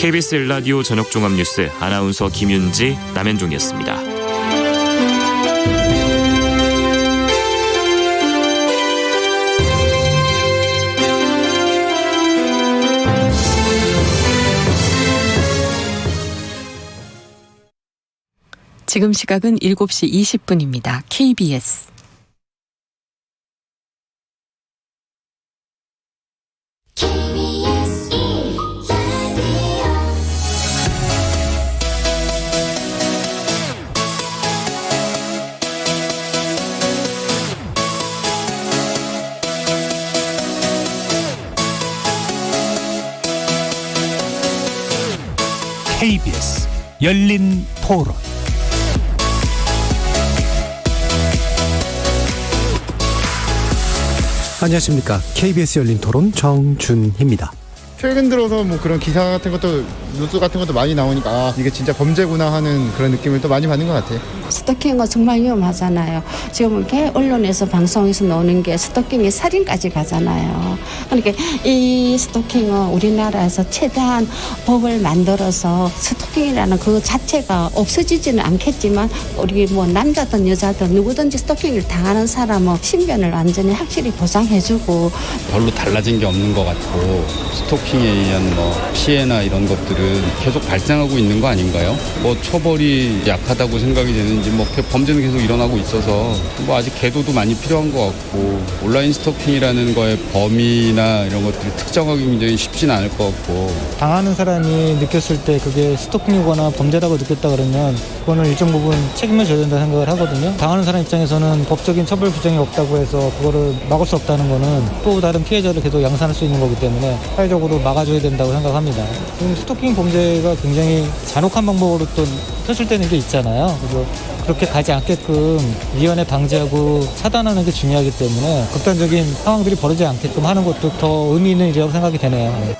KBS 1라디오 저녁종합뉴스 아나운서 김윤지, 남현종이었습니다. 지금 시각은 7시 20분입니다. KBS. KBS 열린 토론. 안녕하십니까. KBS 열린 토론 정준희입니다. 최근 들어서 뭐 그런 기사 같은 것도, 뉴스 같은 것도 많이 나오니까 이게 진짜 범죄구나 하는 그런 느낌을 또 많이 받는 것 같아요. 스토킹은 정말 위험하잖아요. 지금 이렇게 언론에서 방송에서 나오는 게 스토킹이 살인까지 가잖아요. 그러니까 이 스토킹은 우리나라에서 최대한 법을 만들어서 스토킹이라는 그 자체가 없어지지는 않겠지만 우리 뭐 남자든 여자든 누구든지 스토킹을 당하는 사람은 신변을 완전히 확실히 보장해주고 별로 달라진 게 없는 것 같고 스토킹에 의한 뭐 피해나 이런 것들은 계속 발생하고 있는 거 아닌가요? 뭐 처벌이 약하다고 생각이 되는지 뭐 범죄는 계속 일어나고 있어서 뭐 아직 계도도 많이 필요한 것 같고 온라인 스토킹이라는 거의 범위나 이런 것들을 특정하기 굉장히 쉽지는 않을 것 같고 당하는 사람이 느꼈을 때 그게 스토킹이거나 범죄라고 느꼈다 그러면 그거는 일정 부분 책임을 져야 된다 생각을 하거든요. 당하는 사람 입장에서는 법적인 처벌 규정이 없다고 해서 그거를 막을 수 없다는 거는 또 다른 피해자를 계속 양산할 수 있는 거기 때문에 사회적으로 막아줘야 된다고 생각합니다. 지금 스토킹 범죄가 굉장히 잔혹한 방법으로 또 표출되는 게 있잖아요. 그래서 그렇게 가지 않게끔 미연에 방지하고 차단하는 게 중요하기 때문에 극단적인 상황들이 벌어지지 않게끔 하는 것도 더 의미 있는 일이라고 생각이 되네요.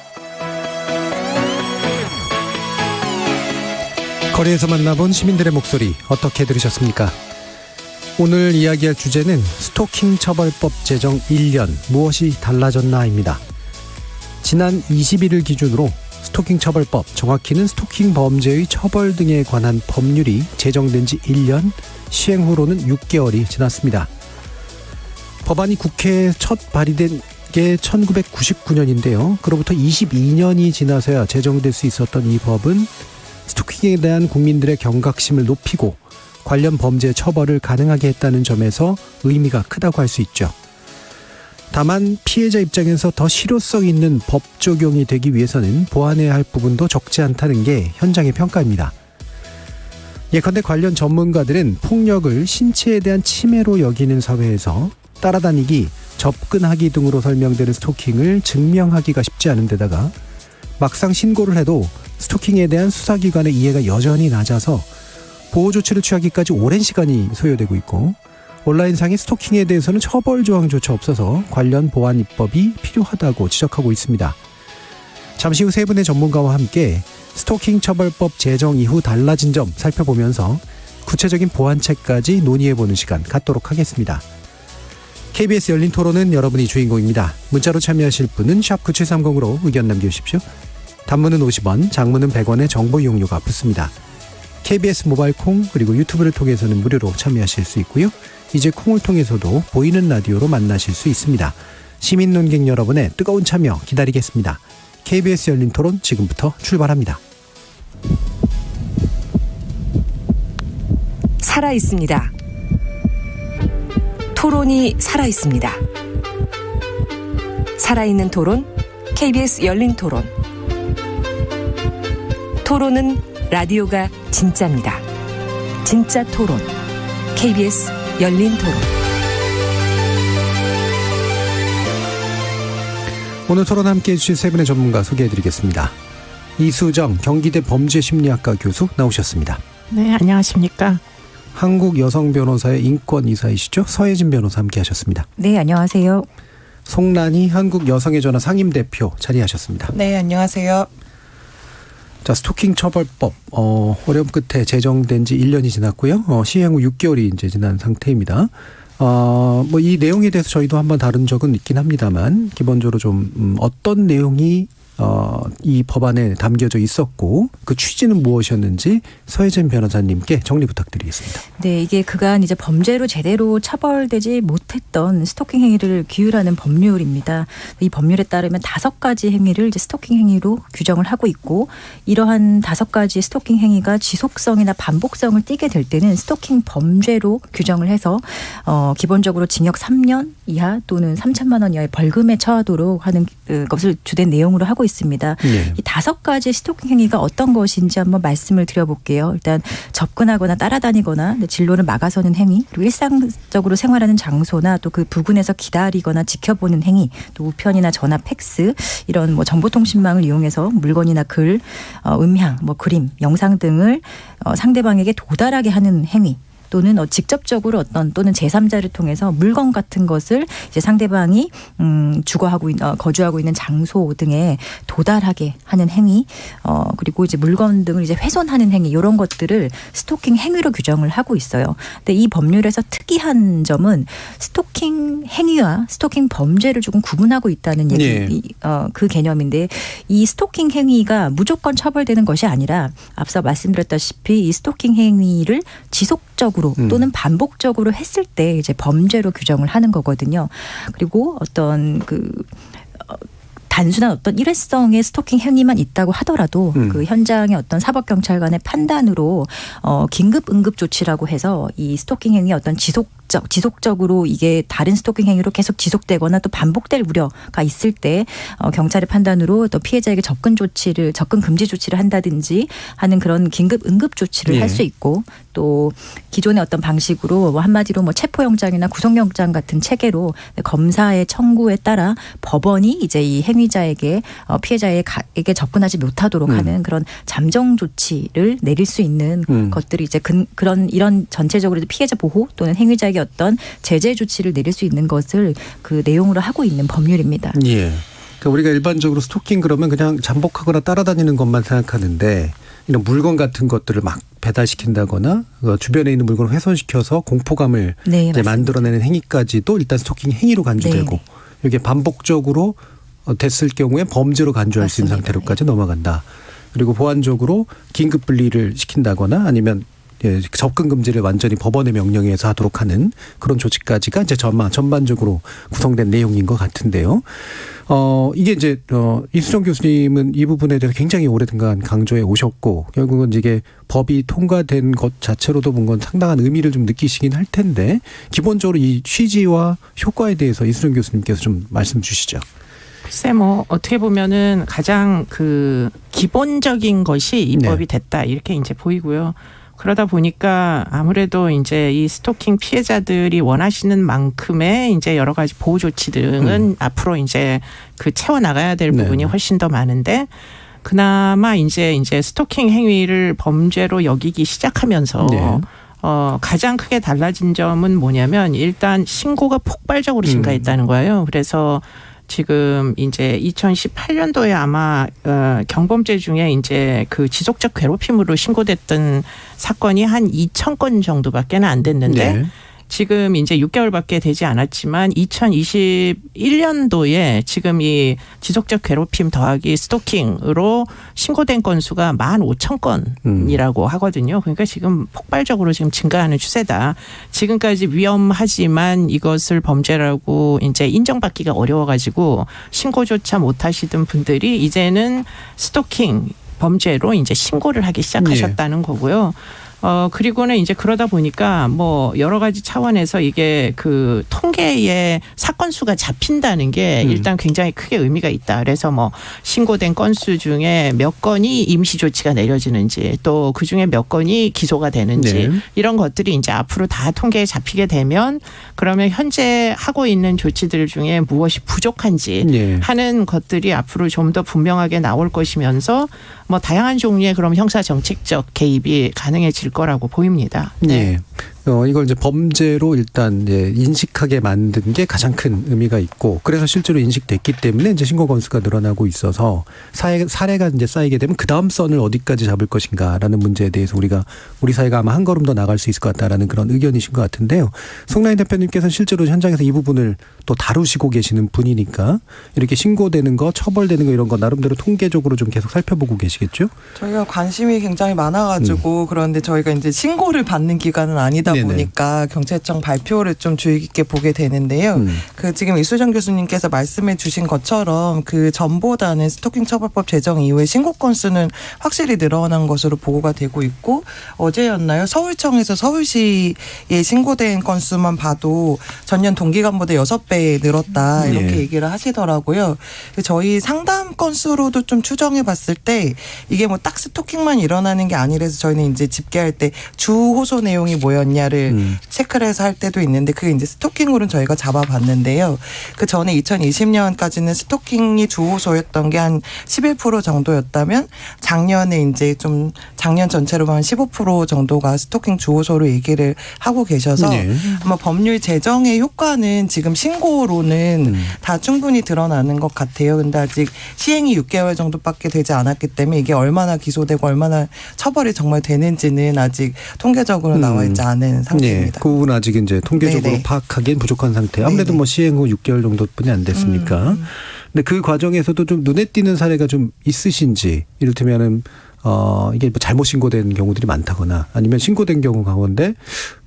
거리에서 만나본 시민들의 목소리 어떻게 들으셨습니까? 오늘 이야기할 주제는 스토킹 처벌법 제정 1년 무엇이 달라졌나입니다. 지난 21일 기준으로 스토킹 처벌법, 정확히는 스토킹 범죄의 처벌 등에 관한 법률이 제정된 지 1년, 시행 후로는 6개월이 지났습니다. 법안이 국회에 첫 발의된 게 1999년인데요. 그로부터 22년이 지나서야 제정될 수 있었던 이 법은 스토킹에 대한 국민들의 경각심을 높이고 관련 범죄 처벌을 가능하게 했다는 점에서 의미가 크다고 할 수 있죠. 다만 피해자 입장에서 더 실효성 있는 법 적용이 되기 위해서는 보완해야 할 부분도 적지 않다는 게 현장의 평가입니다. 예컨대 관련 전문가들은 폭력을 신체에 대한 침해로 여기는 사회에서 따라다니기, 접근하기 등으로 설명되는 스토킹을 증명하기가 쉽지 않은 데다가 막상 신고를 해도 스토킹에 대한 수사기관의 이해가 여전히 낮아서 보호 조치를 취하기까지 오랜 시간이 소요되고 있고 온라인상의 스토킹에 대해서는 처벌 조항조차 없어서 관련 보완 입법이 필요하다고 지적하고 있습니다. 잠시 후 세 분의 전문가와 함께 스토킹 처벌법 제정 이후 달라진 점 살펴보면서 구체적인 보완책까지 논의해보는 시간 갖도록 하겠습니다. KBS 열린 토론은 여러분이 주인공입니다. 문자로 참여하실 분은 샵 9730으로 의견 남겨주십시오. 단문은 50원, 장문은 100원의 정보 이용료가 붙습니다. KBS 모바일 콩 그리고 유튜브를 통해서는 무료로 참여하실 수 있고요. 이제 콩을 통해서도 보이는 라디오로 만나실 수 있습니다. 시민 논객 여러분의 뜨거운 참여 기다리겠습니다. KBS 열린 토론 지금부터 출발합니다. 살아있습니다. 토론이 살아있습니다. 살아있는 토론, KBS 열린 토론. 토론은 라디오가 진짜입니다. 진짜 토론, KBS 열린 토론. 오늘 토론 함께해 주실 세 분의 전문가 소개해드리겠습니다. 이수정 경기대 범죄심리학과 교수 나오셨습니다. 네, 안녕하십니까. 한국여성변호사의 인권이사이시죠. 서혜진 변호사 함께하셨습니다. 네, 안녕하세요. 송란희 한국여성의전화 상임대표 자리하셨습니다. 네, 안녕하세요. 자, 스토킹 처벌법 어려움 끝에 제정된 지 1년이 지났고요. 시행 후 6개월이 이제 지난 상태입니다. 뭐 이 내용에 대해서 저희도 한번 다룬 적은 있긴 합니다만 기본적으로 좀 어떤 내용이 이 법안에 담겨져 있었고 그 취지는 무엇이었는지 서혜진 변호사님께 정리 부탁드리겠습니다. 네, 이게 그간 이제 범죄로 제대로 처벌되지 못했던 스토킹 행위를 규율하는 법률입니다. 이 법률에 따르면 5가지 행위를 이제 스토킹 행위로 규정을 하고 있고, 이러한 5가지 스토킹 행위가 지속성이나 반복성을 띠게 될 때는 스토킹 범죄로 규정을 해서 기본적으로 징역 3년 이하 또는 3천만 원 이하의 벌금에 처하도록 하는 것을 주된 내용으로 하고 있습니다. 이 5가지 스토킹 행위가 어떤 것인지 한번 말씀을 드려볼게요. 일단 접근하거나 따라다니거나 진로를 막아서는 행위, 그리고 일상적으로 생활하는 장소나 또 그 부근에서 기다리거나 지켜보는 행위, 또 우편이나 전화, 팩스 이런 뭐 정보통신망을 이용해서 물건이나 글, 음향, 뭐 그림, 영상 등을 상대방에게 도달하게 하는 행위, 또는 직접적으로 어떤 또는 제3자를 통해서 물건 같은 것을 이제 상대방이 거주하고 있는 장소 등에 도달하게 하는 행위, 그리고 이제 물건 등을 이제 훼손하는 행위, 이런 것들을 스토킹 행위로 규정을 하고 있어요. 근데 이 법률에서 특이한 점은 스토킹 행위와 스토킹 범죄를 조금 구분하고 있다는 얘기, 그 개념인데, 이 스토킹 행위가 무조건 처벌되는 것이 아니라 앞서 말씀드렸다시피 이 스토킹 행위를 지속적으로 또는 반복적으로 했을 때 이제 범죄로 규정을 하는 거거든요. 그리고 어떤 단순한 어떤 일회성의 스토킹 행위만 있다고 하더라도 그 현장의 어떤 사법경찰관의 판단으로 긴급 응급 조치라고 해서 이 스토킹 행위의 어떤 지속적으로 이게 다른 스토킹 행위로 계속 지속되거나 또 반복될 우려가 있을 때 경찰의 판단으로 또 피해자에게 접근 금지 조치를 한다든지 하는 그런 긴급 응급 조치를 할 수 있고, 또 기존의 어떤 방식으로 한마디로 뭐 체포영장이나 구속영장 같은 체계로 검사의 청구에 따라 법원이 이제 이 행위자에게 피해자에게 접근하지 못하도록 하는 그런 잠정 조치를 내릴 수 있는 것들이 이제 이런 전체적으로 피해자 보호 또는 행위자에게 어떤 제재 조치를 내릴 수 있는 것을 그 내용으로 하고 있는 법률입니다. 예. 그러니까 우리가 일반적으로 스토킹 그러면 그냥 잠복하거나 따라다니는 것만 생각하는데, 이런 물건 같은 것들을 막 배달시킨다거나 주변에 있는 물건을 훼손시켜서 공포감을 이제 만들어내는 행위까지도 일단 스토킹 행위로 간주되고, 이게 반복적으로 됐을 경우에 범죄로 간주할 수 있는 상태로까지 넘어간다. 그리고 보완적으로 긴급 분리를 시킨다거나 아니면 접근 금지를 완전히 법원의 명령에 의해서 하도록 하는 그런 조치까지가 이제 전반적으로 구성된 내용인 것 같은데요. 이게 이제 이수정 교수님은 이 부분에 대해서 굉장히 오랫동안 강조해 오셨고, 결국은 이게 법이 통과된 것 자체로도 뭔가 상당한 의미를 좀 느끼시긴 할 텐데, 기본적으로 이 취지와 효과에 대해서 이수정 교수님께서 좀 말씀 주시죠. 글쎄 뭐 어떻게 보면은 가장 그 기본적인 것이 입법이 됐다 이렇게 이제 보이고요. 그러다 보니까 아무래도 이제 이 스토킹 피해자들이 원하시는 만큼의 이제 여러 가지 보호 조치 등은 앞으로 이제 채워 나가야 될 부분이 훨씬 더 많은데, 그나마 이제 스토킹 행위를 범죄로 여기기 시작하면서 가장 크게 달라진 점은 뭐냐면, 일단 신고가 폭발적으로 증가했다는 거예요. 그래서 지금 이제 2018년도에 아마 경범죄 중에 이제 그 지속적 괴롭힘으로 신고됐던 사건이 한 2,000건 정도밖에는 안 됐는데, 지금 이제 6개월밖에 되지 않았지만 2021년도에 지금 이 지속적 괴롭힘 더하기 스토킹으로 신고된 건수가 15,000건이라고 하거든요. 그러니까 지금 폭발적으로 지금 증가하는 추세다. 지금까지 위험하지만 이것을 범죄라고 이제 인정받기가 어려워가지고 신고조차 못하시던 분들이 이제는 스토킹 범죄로 이제 신고를 하기 시작하셨다는 거고요. 그리고는 이제 그러다 보니까 뭐 여러 가지 차원에서 이게 그 통계의 사건 수가 잡힌다는 게 일단 굉장히 크게 의미가 있다. 그래서 뭐 신고된 건수 중에 몇 건이 임시 조치가 내려지는지, 또 그 중에 몇 건이 기소가 되는지, 이런 것들이 이제 앞으로 다 통계에 잡히게 되면, 그러면 현재 하고 있는 조치들 중에 무엇이 부족한지 하는 것들이 앞으로 좀 더 분명하게 나올 것이면서, 뭐 다양한 종류의 그럼 형사 정책적 개입이 가능해질 거라고 보입니다. 네. 이걸 이제 범죄로 일단 이제 인식하게 만든 게 가장 큰 의미가 있고, 그래서 실제로 인식됐기 때문에 이제 신고 건수가 늘어나고 있어서 사례가 이제 쌓이게 되면 그 다음 선을 어디까지 잡을 것인가라는 문제에 대해서 우리 사회가 아마 한 걸음 더 나갈 수 있을 것 같다라는 그런 의견이신 것 같은데요. 송라인 대표님께서는 실제로 현장에서 이 부분을 또 다루시고 계시는 분이니까 이렇게 신고되는 거, 처벌되는 거 이런 거 나름대로 통계적으로 좀 계속 살펴보고 계시겠죠? 저희가 관심이 굉장히 많아가지고 그런데 저희가 이제 신고를 받는 기관은 아니다 네네. 보니까 경찰청 발표를 좀 주의 깊게 보게 되는데요. 그 지금 이수정 교수님께서 말씀해 주신 것처럼 그 전보다는 스토킹 처벌법 제정 이후에 신고 건수는 확실히 늘어난 것으로 보고가 되고 있고, 어제였나요? 서울청에서 서울시에 신고된 건수만 봐도 전년 동기간보다 6배 늘었다 이렇게 얘기를 하시더라고요. 저희 상담 건수로도 좀 추정해 봤을 때 이게 뭐 딱 스토킹만 일어나는 게 아니라서 저희는 이제 집계할 때 주 호소 내용이 뭐였냐를 체크를 해서 할 때도 있는데, 그게 이제 스토킹으로는 저희가 잡아봤는데요. 그 전에 2020년까지는 스토킹이 주 호소였던 게 한 11% 정도였다면 작년에 이제 좀 작년 전체로 보면 15% 정도가 스토킹 주 호소로 얘기를 하고 계셔서 아마 법률 제정의 효과는 지금 신고로는 다 충분히 드러나는 것 같아요. 근데 아직 시행이 6개월 정도밖에 되지 않았기 때문에 이게 얼마나 기소되고 얼마나 처벌이 정말 되는지는 아직 통계적으로 나와 있지 않은 상태입니다. 그 부분 아직 이제 통계적으로 파악하기엔 부족한 상태. 아무래도 뭐 시행 후 6개월 정도뿐이 안 됐으니까. 근데 그 과정에서도 좀 눈에 띄는 사례가 좀 있으신지, 이를테면은 이게 뭐 잘못 신고된 경우들이 많다거나 아니면 신고된 경우 가운데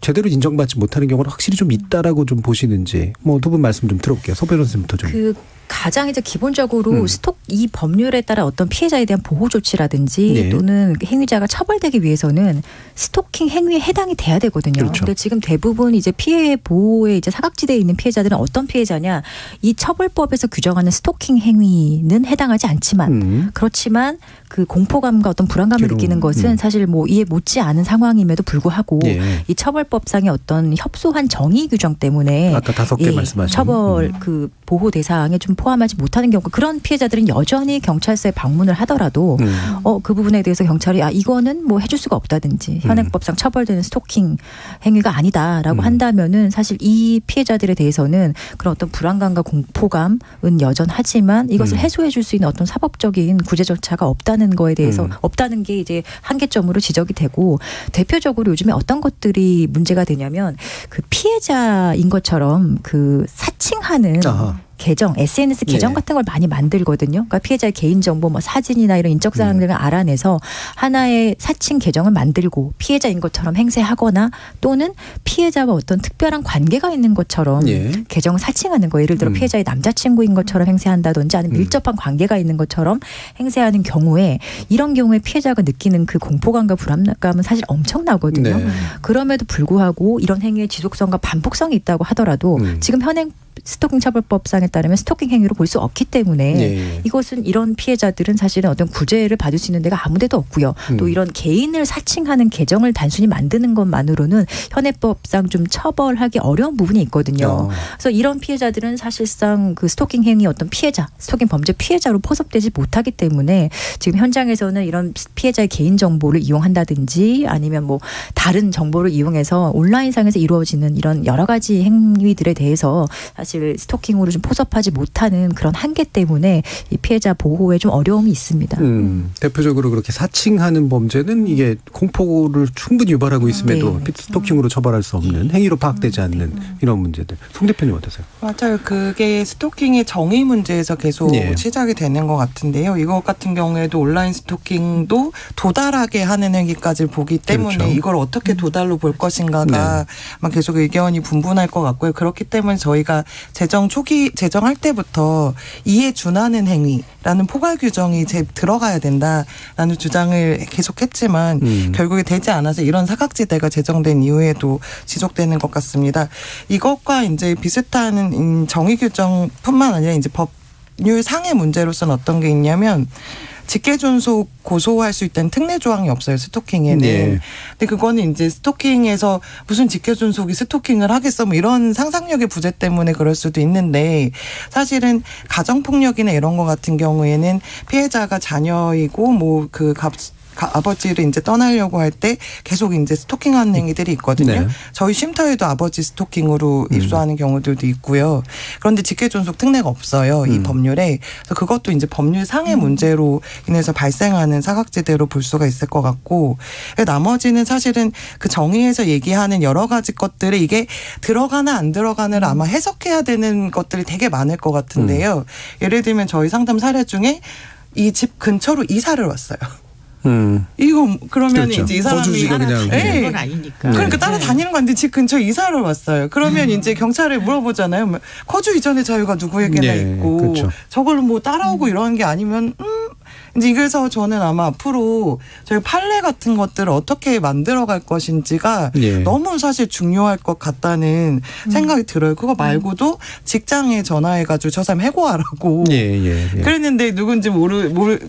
제대로 인정받지 못하는 경우는 확실히 좀 있다라고 좀 보시는지, 뭐 두 분 말씀 좀 들어볼게요. 소 변호사님부터 좀. 가장 이제 기본적으로 이 법률에 따라 어떤 피해자에 대한 보호 조치라든지 또는 행위자가 처벌되기 위해서는 스토킹 행위에 해당이 돼야 되거든요. 그렇죠. 근데 지금 대부분 이제 피해 보호에 이제 사각지대에 있는 피해자들은 어떤 피해자냐? 이 처벌법에서 규정하는 스토킹 행위는 해당하지 않지만 그렇지만 그 공포감과 어떤 불안감을 느끼는 것은 사실 뭐 이해 못지 않은 상황임에도 불구하고 이 처벌법상의 어떤 협소한 정의 규정 때문에 아까 5개 말씀하신 처벌 그 보호 대상에 좀 포함하지 못하는 경우, 그런 피해자들은 여전히 경찰서에 방문을 하더라도 그 부분에 대해서 경찰이 이거는 뭐 해줄 수가 없다든지 현행법상 처벌되는 스토킹 행위가 아니다라고 한다면은 사실 이 피해자들에 대해서는 그런 어떤 불안감과 공포감은 여전하지만 이것을 해소해 줄 수 있는 어떤 사법적인 구제 절차가 없다는 거에 대해서 없다는 게 이제 한계점으로 지적이 되고, 대표적으로 요즘에 어떤 것들이 문제가 되냐면 그 피해자인 것처럼 그 사칭하는 계정, SNS 계정 같은 걸 많이 만들거든요. 그러니까 피해자의 개인정보, 뭐 사진이나 이런 인적사항 등을 알아내서 하나의 사칭 계정을 만들고 피해자인 것처럼 행세하거나 또는 피해자와 어떤 특별한 관계가 있는 것처럼 계정을 사칭하는 거. 예를 들어 피해자의 남자친구인 것처럼 행세한다든지 아니면 밀접한 관계가 있는 것처럼 행세하는 경우에, 이런 경우에 피해자가 느끼는 그 공포감과 불안감은 사실 엄청나거든요. 그럼에도 불구하고 이런 행위의 지속성과 반복성이 있다고 하더라도 지금 현행 스토킹 처벌법상에 따르면 스토킹 행위로 볼 수 없기 때문에 이것은 이런 피해자들은 사실은 어떤 구제를 받을 수 있는 데가 아무 데도 없고요. 또 이런 개인을 사칭하는 계정을 단순히 만드는 것만으로는 현행법상 좀 처벌하기 어려운 부분이 있거든요. 그래서 이런 피해자들은 사실상 그 스토킹 행위 어떤 피해자, 스토킹 범죄 피해자로 포섭되지 못하기 때문에 지금 현장에서는 이런 피해자의 개인 정보를 이용한다든지 아니면 뭐 다른 정보를 이용해서 온라인상에서 이루어지는 이런 여러 가지 행위들에 대해서 사실 스토킹으로 좀 포섭하지 못하는 그런 한계 때문에 이 피해자 보호에 좀 어려움이 있습니다. 대표적으로 그렇게 사칭하는 범죄는 이게 공포를 충분히 유발하고 있음에도 스토킹으로 처벌할 수 없는, 행위로 파악되지 않는 이런 문제들. 송 대표님 어떠세요? 맞아요. 그게 스토킹의 정의 문제에서 계속 시작이 되는 것 같은데요. 이것 같은 경우에도 온라인 스토킹도 도달하게 하는 행위까지 보기 때문에 이걸 어떻게 도달로 볼 것인가가 계속 의견이 분분할 것 같고요. 그렇기 때문에 저희가 제정할 때부터 이에 준하는 행위라는 포괄 규정이 들어가야 된다라는 주장을 계속했지만 결국에 되지 않아서 이런 사각지대가 제정된 이후에도 지속되는 것 같습니다. 이것과 이제 비슷한 정의 규정뿐만 아니라 이제 법률상의 문제로서는 어떤 게 있냐면, 직계존속 고소할 수 있다는 특례 조항이 없어요, 스토킹에는. 근데 그거는 이제 스토킹에서 무슨 직계존속이 스토킹을 하겠어, 뭐 이런 상상력의 부재 때문에 그럴 수도 있는데, 사실은 가정폭력이나 이런 거 같은 경우에는 피해자가 자녀이고 뭐 아버지를 이제 떠나려고 할 때 계속 이제 스토킹하는 행위들이 있거든요. 네. 저희 쉼터에도 아버지 스토킹으로 입소하는 경우들도 있고요. 그런데 직계존속 특례가 없어요. 이 법률에. 그래서 그것도 이제 법률상의 문제로 인해서 발생하는 사각지대로 볼 수가 있을 것 같고, 나머지는 사실은 그 정의에서 얘기하는 여러 가지 것들이 이게 들어가나 안 들어가나를 아마 해석해야 되는 것들이 되게 많을 것 같은데요. 예를 들면 저희 상담 사례 중에 이 집 근처로 이사를 왔어요. 이거 그러면 그렇죠. 이제 이 사람이 거주지가 그냥 다니는 건 아니니까. 그러니까 따라다니는 건데 집 근처 이사를 왔어요. 그러면 이제 경찰에 물어보잖아요. 뭐 거주 이전의 자유가 누구에게나 네, 있고 그렇죠. 저걸 뭐 따라오고 이러는 게 아니면 이제 그래서 저는 아마 앞으로 저희 판례 같은 것들을 어떻게 만들어갈 것인지가 예. 너무 사실 중요할 것 같다는 생각이 들어요. 그거 말고도 직장에 전화해가지고 저 사람 해고하라고. 예. 그랬는데 누군지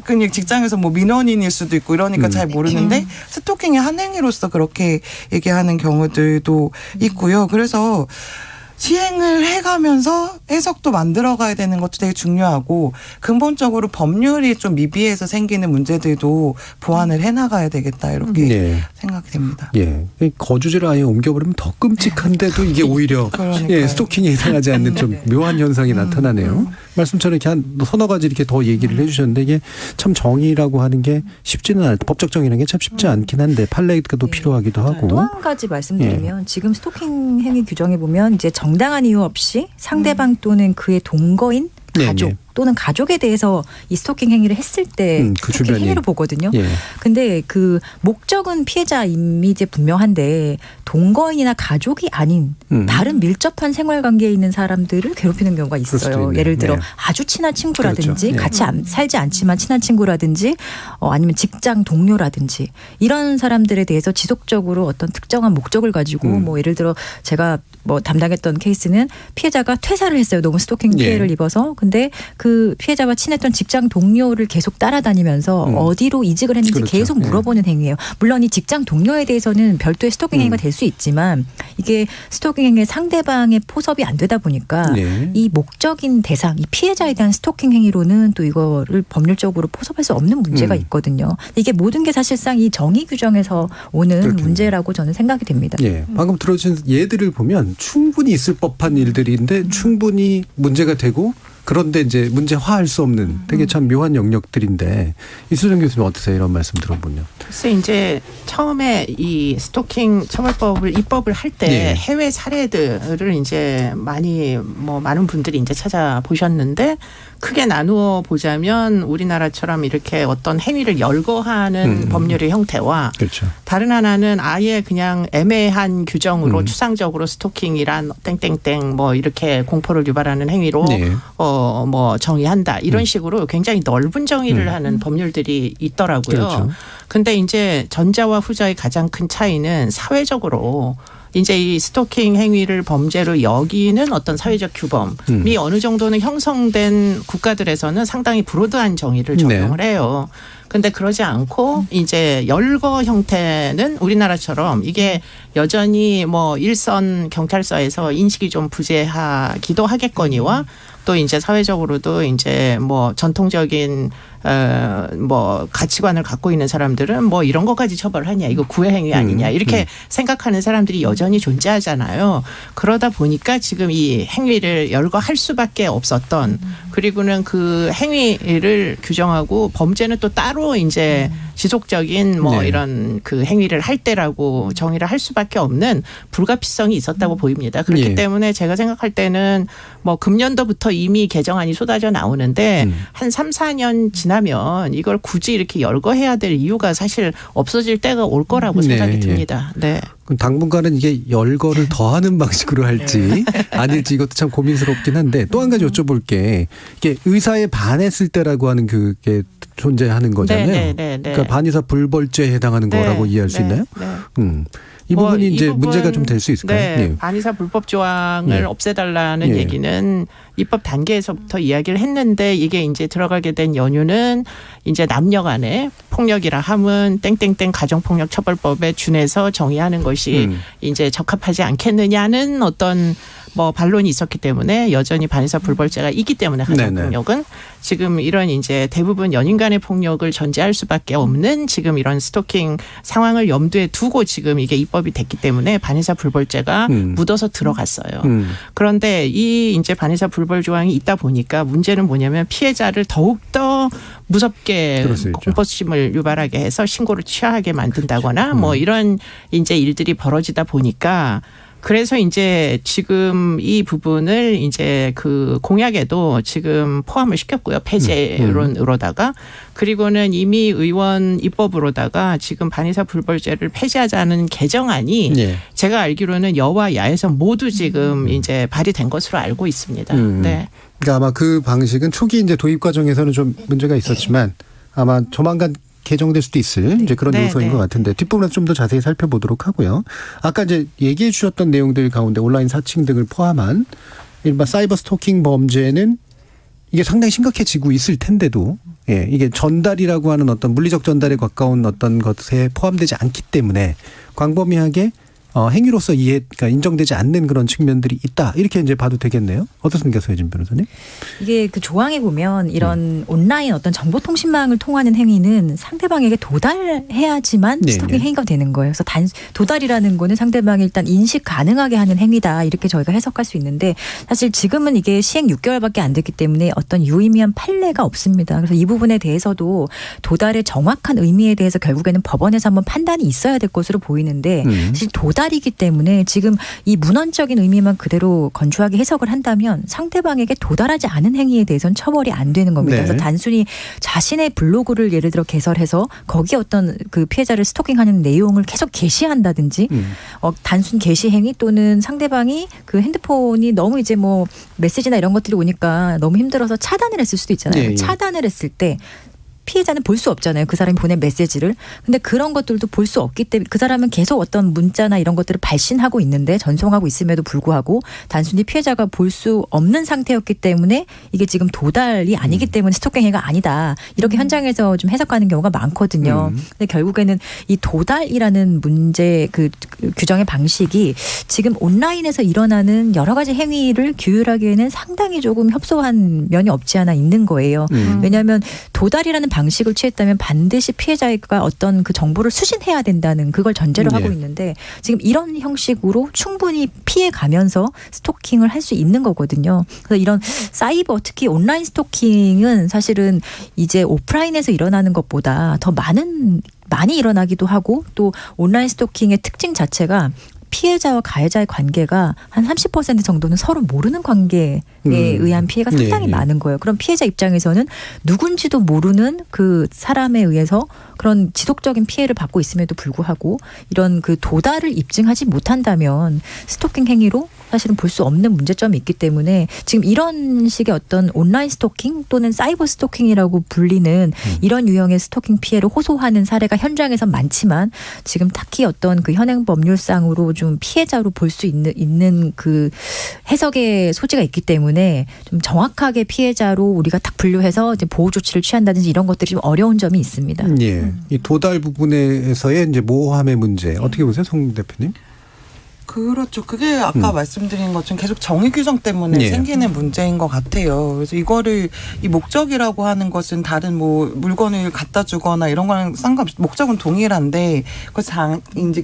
그냥 직장에서 뭐 민원인일 수도 있고 이러니까 잘 모르는데 스토킹의 한 행위로서 그렇게 얘기하는 경우들도 있고요. 그래서 시행을 해가면서 해석도 만들어가야 되는 것도 되게 중요하고 근본적으로 법률이 좀 미비해서 생기는 문제들도 보완을 해나가야 되겠다 이렇게 생각이 됩니다. 예, 거주지를 아예 옮겨버리면 더 끔찍한데도 이게 오히려 스토킹에 해당하지 않는 좀 묘한 현상이 나타나네요. 말씀처럼 이렇게 한 서너 가지 이렇게 더 얘기를 해주셨는데 이게 참 정의라고 하는 게 쉽지는 않을 법적 정의라는 게 참 쉽지 않긴 한데 판례가 또 필요하기도 하고. 또 한 가지 말씀드리면 지금 스토킹 행위 규정에 보면 이제 정당한 이유 없이 상대방 또는 그의 동거인 가족 또는 가족에 대해서 이 스토킹 행위를 했을 때 그 스토킹 주변이. 행위로 보거든요. 예. 근데 그 목적은 피해자 이미 이제 분명한데 동거인이나 가족이 아닌 다른 밀접한 생활 관계에 있는 사람들을 괴롭히는 경우가 있어요. 예를 들어 아주 친한 친구라든지 그렇죠. 같이 살지 않지만 친한 친구라든지 아니면 직장 동료라든지 이런 사람들에 대해서 지속적으로 어떤 특정한 목적을 가지고 뭐 예를 들어 제가 뭐 담당했던 케이스는 피해자가 퇴사를 했어요. 너무 스토킹 피해를 입어서. 근데 그 피해자와 친했던 직장 동료를 계속 따라다니면서 어디로 이직을 했는지 계속 물어보는 행위예요. 물론 이 직장 동료에 대해서는 별도의 스토킹 행위가 될 수 있지만 이게 스토킹 행위의 상대방의 포섭이 안 되다 보니까 이 목적인 대상, 이 피해자에 대한 스토킹 행위로는 또 이거를 법률적으로 포섭할 수 없는 문제가 있거든요. 이게 모든 게 사실상 이 정의 규정에서 오는 문제라고 저는 생각이 됩니다. 예, 방금 들어준 예들을 보면 충분히 있을 법한 일들인데 충분히 문제가 되고 그런데 이제 문제화할 수 없는 되게 참 묘한 영역들인데 이수정 교수님 어떠세요? 이런 말씀 들어보면. 글쎄 이제 처음에 이 스토킹 처벌법을 입법을 할 때 해외 사례들을 이제 많은 분들이 이제 찾아보셨는데 크게 나누어 보자면 우리나라처럼 이렇게 어떤 행위를 열거하는 법률의 형태와 다른 하나는 아예 그냥 애매한 규정으로 추상적으로 스토킹이란 땡땡땡 뭐 이렇게 공포를 유발하는 행위로 뭐 정의한다 이런 식으로 굉장히 넓은 정의를 하는 법률들이 있더라고요. 근데 이제 전자와 후자의 가장 큰 차이는 사회적으로 이제 이 스토킹 행위를 범죄로 여기는 어떤 사회적 규범이 어느 정도는 형성된 국가들에서는 상당히 브로드한 정의를 적용을 해요. 근데 그러지 않고 이제 열거 형태는 우리나라처럼 이게 여전히 뭐 일선 경찰서에서 인식이 좀 부재하기도 하겠거니와 또 이제 사회적으로도 이제 뭐 전통적인 뭐 가치관을 갖고 있는 사람들은 뭐 이런 것까지 처벌하냐 이거 구애 행위 아니냐 이렇게 생각하는 사람들이 여전히 존재하잖아요. 그러다 보니까 지금 이 행위를 열거할 수밖에 없었던 그리고는 그 행위를 규정하고 범죄는 또 따로 이제 지속적인 뭐 이런 그 행위를 할 때라고 정의를 할 수밖에 없는 불가피성이 있었다고 보입니다. 그렇기 때문에 제가 생각할 때는 뭐 금년도부터 이미 개정안이 쏟아져 나오는데 한 3, 4년 지나면 이걸 굳이 이렇게 열거해야 될 이유가 사실 없어질 때가 올 거라고 생각이 듭니다. 네. 그럼 당분간은 이게 열거를 더하는 방식으로 할지 아닐지 이것도 참 고민스럽긴 한데 또 한 가지 여쭤볼게 이게 의사에 반했을 때라고 하는 그게 존재하는 거잖아요. 그러니까 반의사 불벌죄에 해당하는 거라고 이해할 수 있나요? 이 부분이 이제 문제가 좀 될 수 있을까요? 반의사 불법 조항을 없애달라는 얘기는 입법 단계에서부터 이야기를 했는데 이게 이제 들어가게 된 연유는 이제 남녀 간의 폭력이라 함은 땡땡땡 가정폭력처벌법에 준해서 정의하는 것이 이제 적합하지 않겠느냐는 어떤 뭐 반론이 있었기 때문에 여전히 반의사 불벌죄가 있기 때문에 가정폭력은 지금 이런 이제 대부분 연인 간의 폭력을 전제할 수밖에 없는 지금 이런 스토킹 상황을 염두에 두고 지금 이게 입법이 됐기 때문에 반의사 불벌죄가 묻어서 들어갔어요. 그런데 이 이제 반의사 불벌 조항이 있다 보니까 문제는 뭐냐면 피해자를 더욱더 무섭게 공포심을 유발하게 해서 신고를 취하하게 만든다거나 뭐 이런 이제 일들이 벌어지다 보니까 그래서 이제 지금 이 부분을 이제 그 공약에도 지금 포함을 시켰고요. 폐지론으로다가 그리고는 이미 의원 입법으로다가 지금 반의사 불벌죄를 폐지하자는 개정안이 제가 알기로는 여와 야에서 모두 지금 이제 발의된 것으로 알고 있습니다. 네. 그러니까 아마 그 방식은 초기 이제 도입 과정에서는 좀 문제가 있었지만 아마 조만간 개정될 수도 있을 이제 그런 요소인 것 같은데 뒷부분에서 좀 더 자세히 살펴보도록 하고요. 아까 이제 얘기해 주셨던 내용들 가운데 온라인 사칭 등을 포함한 일반 사이버 스토킹 범죄는 이게 상당히 심각해지고 있을 텐데도 이게 전달이라고 하는 어떤 물리적 전달에 가까운 어떤 것에 포함되지 않기 때문에 광범위하게 행위로서 그러니까 인정되지 않는 그런 측면들이 있다. 이렇게 이제 봐도 되겠네요. 어떻습니까, 소혜진 변호사님? 이게 그 조항에 보면 이런 온라인 어떤 정보통신망을 통하는 행위는 상대방에게 도달해야지만 스토킹 행위가 되는 거예요. 그래서 도달이라는 거는 상대방이 일단 인식 가능하게 하는 행위다. 이렇게 저희가 해석할 수 있는데 사실 지금은 이게 시행 6개월밖에 안 됐기 때문에 어떤 유의미한 판례가 없습니다. 그래서 이 부분에 대해서도 도달의 정확한 의미에 대해서 결국에는 법원에서 한번 판단이 있어야 될 것으로 보이는데 사실 도달이기 때문에 지금 이 문헌적인 의미만 그대로 건조하게 해석을 한다면 상대방에게 도달하지 않은 행위에 대해서는 처벌이 안 되는 겁니다. 그래서 단순히 자신의 블로그를 예를 들어 개설해서 거기에 어떤 그 피해자를 스토킹하는 내용을 계속 게시한다든지 단순 게시 행위 또는 상대방이 그 핸드폰이 너무 이제 뭐 메시지나 이런 것들이 오니까 너무 힘들어서 차단을 했을 수도 있잖아요. 차단을 했을 때 피해자는 볼 수 없잖아요. 그 사람이 보낸 메시지를. 근데 그런 것들도 볼 수 없기 때문에 그 사람은 계속 어떤 문자나 이런 것들을 발신하고 있는데 전송하고 있음에도 불구하고 단순히 피해자가 볼 수 없는 상태였기 때문에 이게 지금 도달이 아니기 때문에 스토킹 행위가 아니다. 이렇게 현장에서 좀 해석하는 경우가 많거든요. 근데 결국에는 이 도달이라는 문제 그 규정의 방식이 지금 온라인에서 일어나는 여러 가지 행위를 규율하기에는 상당히 조금 협소한 면이 없지 않아 있는 거예요. 왜냐하면 도달이라는 방식을 취했다면 반드시 피해자가 어떤 그 정보를 수신해야 된다는 그걸 전제로 하고 있는데 지금 이런 형식으로 충분히 피해 가면서 스토킹을 할 수 있는 거거든요. 그래서 이런 사이버 특히 온라인 스토킹은 사실은 이제 오프라인에서 일어나는 것보다 더 많이 일어나기도 하고 또 온라인 스토킹의 특징 자체가 피해자와 가해자의 관계가 한 30% 정도는 서로 모르는 관계에 의한 피해가 상당히 많은 거예요. 그럼 피해자 입장에서는 누군지도 모르는 그 사람에 의해서 그런 지속적인 피해를 받고 있음에도 불구하고 이런 그 도달을 입증하지 못한다면 스토킹 행위로 사실은 볼 수 없는 문제점이 있기 때문에 지금 이런 식의 어떤 온라인 스토킹 또는 사이버 스토킹이라고 불리는 이런 유형의 스토킹 피해를 호소하는 사례가 현장에서 많지만 지금 딱히 어떤 그 현행 법률상으로 좀 피해자로 볼 수 있는 그 해석의 소지가 있기 때문에 좀 정확하게 피해자로 우리가 딱 분류해서 이제 보호 조치를 취한다든지 이런 것들이 좀 어려운 점이 있습니다. 이 도달 부분에서의 이제 모호함의 문제 어떻게 보세요, 송 대표님? 그렇죠. 그게 아까 말씀드린 것처럼 계속 정의 규정 때문에 생기는 문제인 것 같아요. 그래서 이거를 이 목적이라고 하는 것은 다른 뭐 물건을 갖다 주거나 이런 거랑 상관없이 목적은 동일한데 그 이제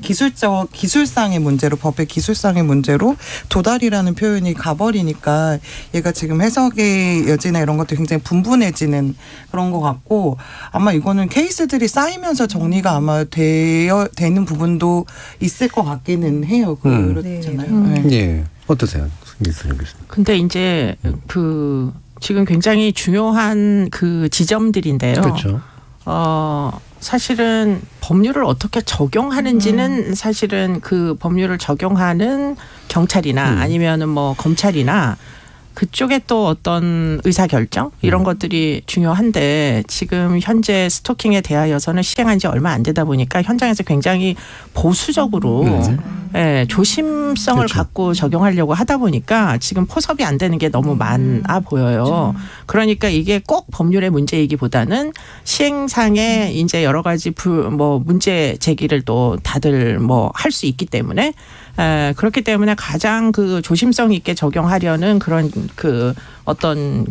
기술상의 문제로 법의 기술상의 문제로 도달이라는 표현이 가버리니까 얘가 지금 해석의 여지나 이런 것도 굉장히 분분해지는 그런 것 같고 아마 이거는 케이스들이 쌓이면서 정리가 아마 되는 부분도 있을 것 같기는 해요. 그렇잖아요. 어떠세요? 근데 이제 그 지금 굉장히 중요한 그 지점들인데요. 그렇죠. 사실은 법률을 어떻게 적용하는지는 사실은 그 법률을 적용하는 경찰이나 아니면은 뭐 검찰이나 그쪽에 또 어떤 의사결정 이런 것들이 중요한데 지금 현재 스토킹에 대하여서는 시행한 지 얼마 안 되다 보니까 현장에서 굉장히 보수적으로 예, 조심성을 그렇죠. 갖고 적용하려고 하다 보니까 지금 포섭이 안 되는 게 너무 많아 보여요. 그러니까 이게 꼭 법률의 문제이기보다는 시행상에 이제 여러 가지 문제 제기를 또 다들 할 수 있기 때문에 그렇기 때문에 가장 그 조심성 있게 적용하려는 그런 그 어떤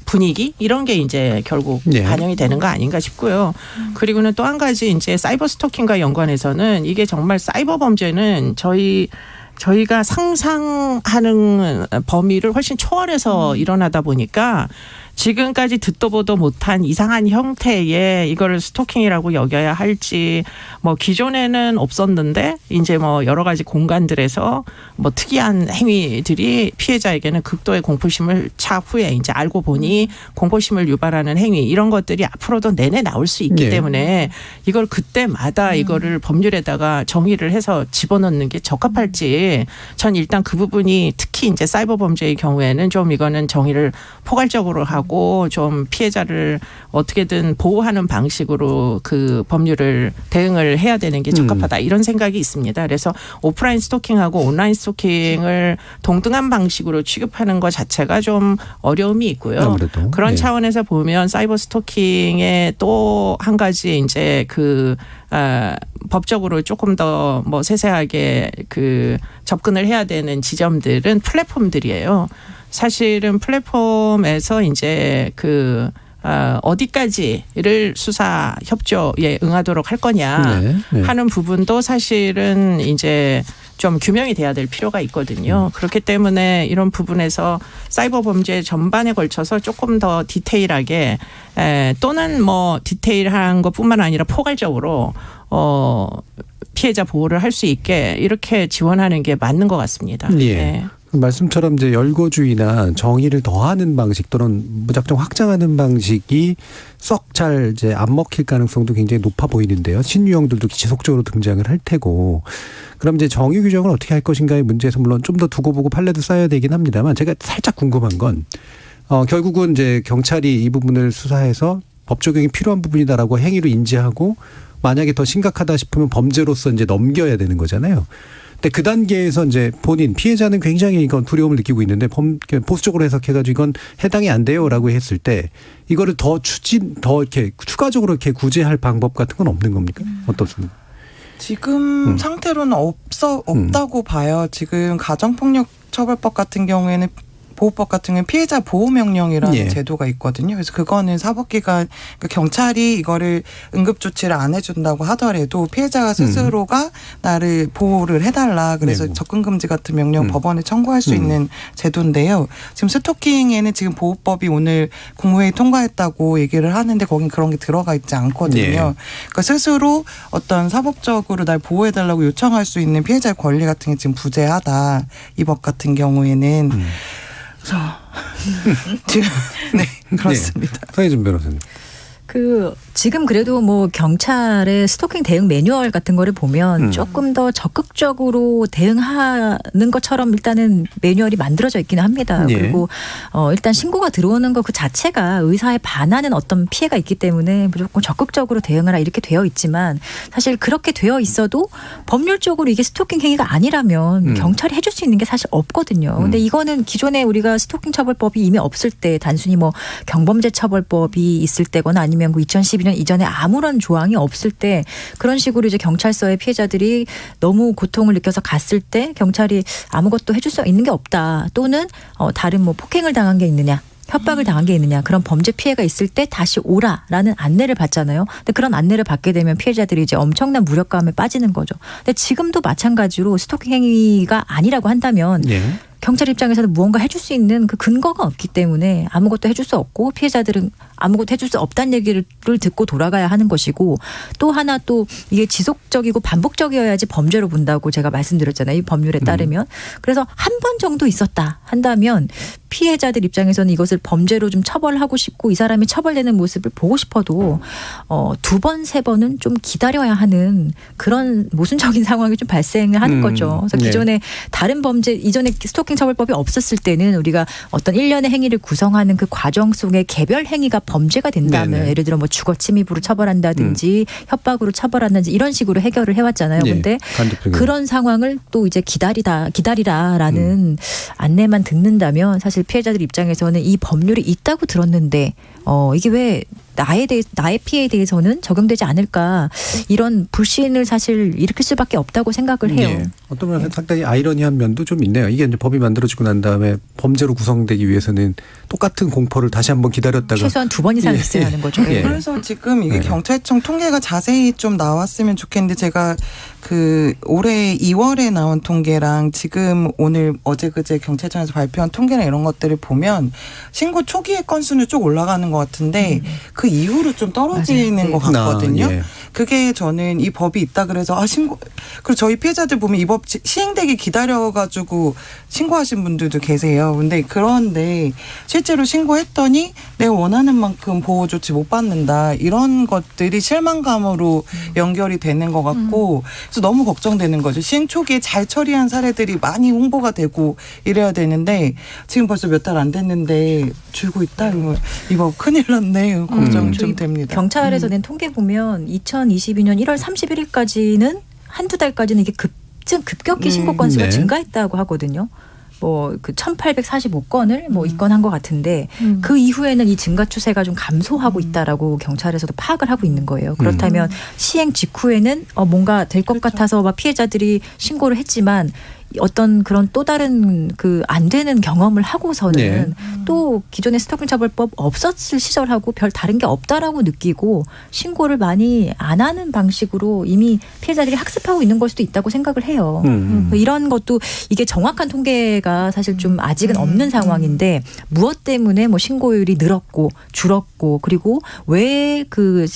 분위기 이런 게 이제 결국 반영이 되는 거 아닌가 싶고요. 그리고는 또 한 가지 이제 사이버 스토킹과 연관해서는 이게 정말 사이버 범죄는 저희가 상상하는 범위를 훨씬 초월해서 일어나다 보니까 지금까지 듣도 보도 못한 이상한 형태의 이거를 스토킹이라고 여겨야 할지 기존에는 없었는데 이제 여러 가지 공간들에서 특이한 행위들이 피해자에게는 극도의 공포심을 차후에 이제 알고 보니 공포심을 유발하는 행위 이런 것들이 앞으로도 내내 나올 수 있기 때문에 이걸 그때마다 이거를 법률에다가 정의를 해서 집어넣는 게 적합할지 전 일단 그 부분이 특히 이제 사이버 범죄의 경우에는 좀 이거는 정의를 포괄적으로 하고 좀 피해자를 어떻게든 보호하는 방식으로 그 법률을 대응을 해야 되는 게 적합하다 이런 생각이 있습니다. 그래서 오프라인 스토킹하고 온라인 스토킹을 동등한 방식으로 취급하는 것 자체가 좀 어려움이 있고요. 아무래도. 그런 차원에서 보면 사이버 스토킹의 또 한 가지 이제 법적으로 조금 더 세세하게 접근을 해야 되는 지점들은 플랫폼들이에요. 사실은 플랫폼에서 이제 어디까지를 수사 협조에 응하도록 할 거냐 하는 부분도 사실은 이제 좀 규명이 돼야 될 필요가 있거든요. 그렇기 때문에 이런 부분에서 사이버 범죄 전반에 걸쳐서 조금 더 디테일하게 또는 디테일한 것뿐만 아니라 포괄적으로 피해자 보호를 할 수 있게 이렇게 지원하는 게 맞는 것 같습니다. 네. 말씀처럼 이제 열거주의나 정의를 더하는 방식 또는 무작정 확장하는 방식이 썩 잘 이제 안 먹힐 가능성도 굉장히 높아 보이는데요. 신유형들도 지속적으로 등장을 할 테고. 그럼 이제 정의 규정을 어떻게 할 것인가의 문제에서 물론 좀 더 두고 보고 판례도 쌓아야 되긴 합니다만 제가 살짝 궁금한 건 결국은 이제 경찰이 이 부분을 수사해서 법 적용이 필요한 부분이다라고 행위로 인지하고 만약에 더 심각하다 싶으면 범죄로서 이제 넘겨야 되는 거잖아요. 근데 그 단계에서 이제 피해자는 굉장히 이건 두려움을 느끼고 있는데 보수적으로 해석해가지고 이건 해당이 안 돼요라고 했을 때 이거를 더 이렇게 추가적으로 이렇게 구제할 방법 같은 건 없는 겁니까? 어떻습니까? 지금 상태로는 없다고 봐요. 지금 가정폭력처벌법 같은 경우에는 보호법 같은 경우는 피해자 보호명령이라는 제도가 있거든요. 그래서 그거는 사법기관, 경찰이 이거를 응급조치를 안 해준다고 하더라도 피해자가 스스로가 나를 보호를 해달라. 그래서 접근금지 같은 명령 법원에 청구할 수 있는 제도인데요. 지금 스토킹에는 지금 보호법이 오늘 국무회의 통과했다고 얘기를 하는데 거긴 그런 게 들어가 있지 않거든요. 그러니까 스스로 어떤 사법적으로 날 보호해달라고 요청할 수 있는 피해자의 권리 같은 게 지금 부재하다. 이 법 같은 경우에는. 지금 그렇습니다. 서혜진 변호사님. 지금 그래도 경찰의 스토킹 대응 매뉴얼 같은 거를 보면 조금 더 적극적으로 대응하는 것처럼 일단은 매뉴얼이 만들어져 있기는 합니다. 그리고 일단 신고가 들어오는 거 그 자체가 의사에 반하는 어떤 피해가 있기 때문에 무조건 적극적으로 대응하라 이렇게 되어 있지만 사실 그렇게 되어 있어도 법률적으로 이게 스토킹 행위가 아니라면 경찰이 해줄 수 있는 게 사실 없거든요. 근데 이거는 기존에 우리가 스토킹 처벌법이 이미 없을 때 단순히 경범죄 처벌법이 있을 때거나 아니면 2012년 이전에 아무런 조항이 없을 때 그런 식으로 이제 경찰서의 피해자들이 너무 고통을 느껴서 갔을 때 경찰이 아무것도 해줄 수 있는 게 없다. 또는 다른 폭행을 당한 게 있느냐. 협박을 당한 게 있느냐. 그런 범죄 피해가 있을 때 다시 오라라는 안내를 받잖아요. 근데 그런 안내를 받게 되면 피해자들이 이제 엄청난 무력감에 빠지는 거죠. 근데 지금도 마찬가지로 스토킹 행위가 아니라고 한다면 경찰 입장에서는 무언가 해줄 수 있는 그 근거가 없기 때문에 아무것도 해줄 수 없고 피해자들은 아무것도 해줄 수 없다는 얘기를 듣고 돌아가야 하는 것이고 또 하나 또 이게 지속적이고 반복적이어야지 범죄로 본다고 제가 말씀드렸잖아요. 이 법률에 따르면. 그래서 한 번 정도 있었다 한다면 피해자들 입장에서는 이것을 범죄로 좀 처벌하고 싶고 이 사람이 처벌되는 모습을 보고 싶어도 2번, 3번은 좀 기다려야 하는 그런 모순적인 상황이 좀 발생을 하는 거죠. 그래서 기존에 다른 범죄 이전에 스토킹 처벌법이 없었을 때는 우리가 어떤 일련의 행위를 구성하는 그 과정 속에 개별 행위가 범죄가 된다면 네네. 예를 들어 뭐 주거 침입으로 처벌한다든지 협박으로 처벌한다든지 이런 식으로 해결을 해왔잖아요. 근데 그런 상황을 또 이제 기다리라라는 안내만 듣는다면 사실 피해자들 입장에서는 이 법률이 있다고 들었는데 이게 왜 나의 피해에 대해서는 적용되지 않을까 이런 불신을 사실 일으킬 수밖에 없다고 생각을 해요. 예. 어떤 면에서 상당히 아이러니한 면도 좀 있네요. 이게 이제 법이 만들어지고 난 다음에 범죄로 구성되기 위해서는 똑같은 공포를 다시 한번 기다렸다가 최소한 2번 이상 있어야 하는 거죠. 예. 그래서 지금 이게 경찰청 통계가 자세히 좀 나왔으면 좋겠는데 제가 그 올해 2월에 나온 통계랑 지금 오늘 어제 그제 경찰청에서 발표한 통계나 이런 것들을 보면 신고 초기의 건수는 쭉 올라가는 것 같은데 그 이후로 좀 떨어지는 것 같거든요. 예. 그게 저는 이 법이 있다 그래서 신고 그리고 저희 피해자들 보면 이 법 시행되기 기다려가지고 신고하신 분들도 계세요. 그런데 실제로 신고했더니 내가 원하는 만큼 보호 조치 못 받는다 이런 것들이 실망감으로 연결이 되는 것 같고 그래서 너무 걱정되는 거죠. 시행 초기에 잘 처리한 사례들이 많이 홍보가 되고 이래야 되는데 지금 벌써 몇 달 안 됐는데 줄고 있다. 이 법 큰일 났네. 걱정 좀 됩니다. 경찰에서 낸 통계 보면 2022년 1월 31일까지는 한두 달까지는 이게 급격히 신고 건수가 네. 증가했다고 하거든요. 뭐 그 1,845건을 뭐 입건한 것 같은데 그 이후에는 이 증가 추세가 좀 감소하고 있다라고 경찰에서도 파악을 하고 있는 거예요. 그렇다면 시행 직후에는 뭔가 될 것 같아서 막 피해자들이 신고를 했지만 어떤 그런 또 다른 그 안 되는 경험을 하고서는 또 기존의 스토킹 처벌법 없었을 시절하고 별 다른 게 없다라고 느끼고 신고를 많이 안 하는 방식으로 이미 피해자들이 학습하고 있는 걸 수도 있다고 생각을 해요. 이런 것도 이게 정확한 통계가 사실 좀 아직은 없는 상황인데 무엇 때문에 뭐 신고율이 늘었고 줄었고 그리고 왜 그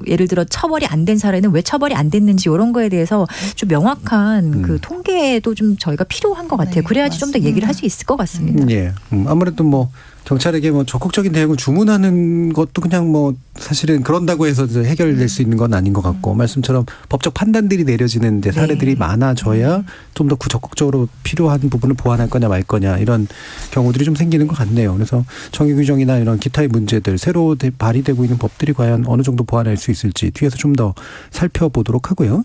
예를 들어 처벌이 안 된 사례는 왜 처벌이 안 됐는지 이런 거에 대해서 좀 명확한 그 통계도 좀 저희가 필요한 것 같아요. 그래야지 좀 더 얘기를 할 수 있을 것 같습니다. 예. 아무래도 뭐 경찰에게 뭐 적극적인 대응을 주문하는 것도 그냥 뭐 사실은 그런다고 해서 해결될 수 있는 건 아닌 것 같고 말씀처럼 법적 판단들이 내려지는데 사례들이 많아져야 좀 더 적극적으로 필요한 부분을 보완할 거냐 말 거냐 이런 경우들이 좀 생기는 것 같네요. 그래서 정의 규정이나 이런 기타의 문제들 새로 발의되고 있는 법들이 과연 어느 정도 보완할 수 있을지 뒤에서 좀 더 살펴보도록 하고요.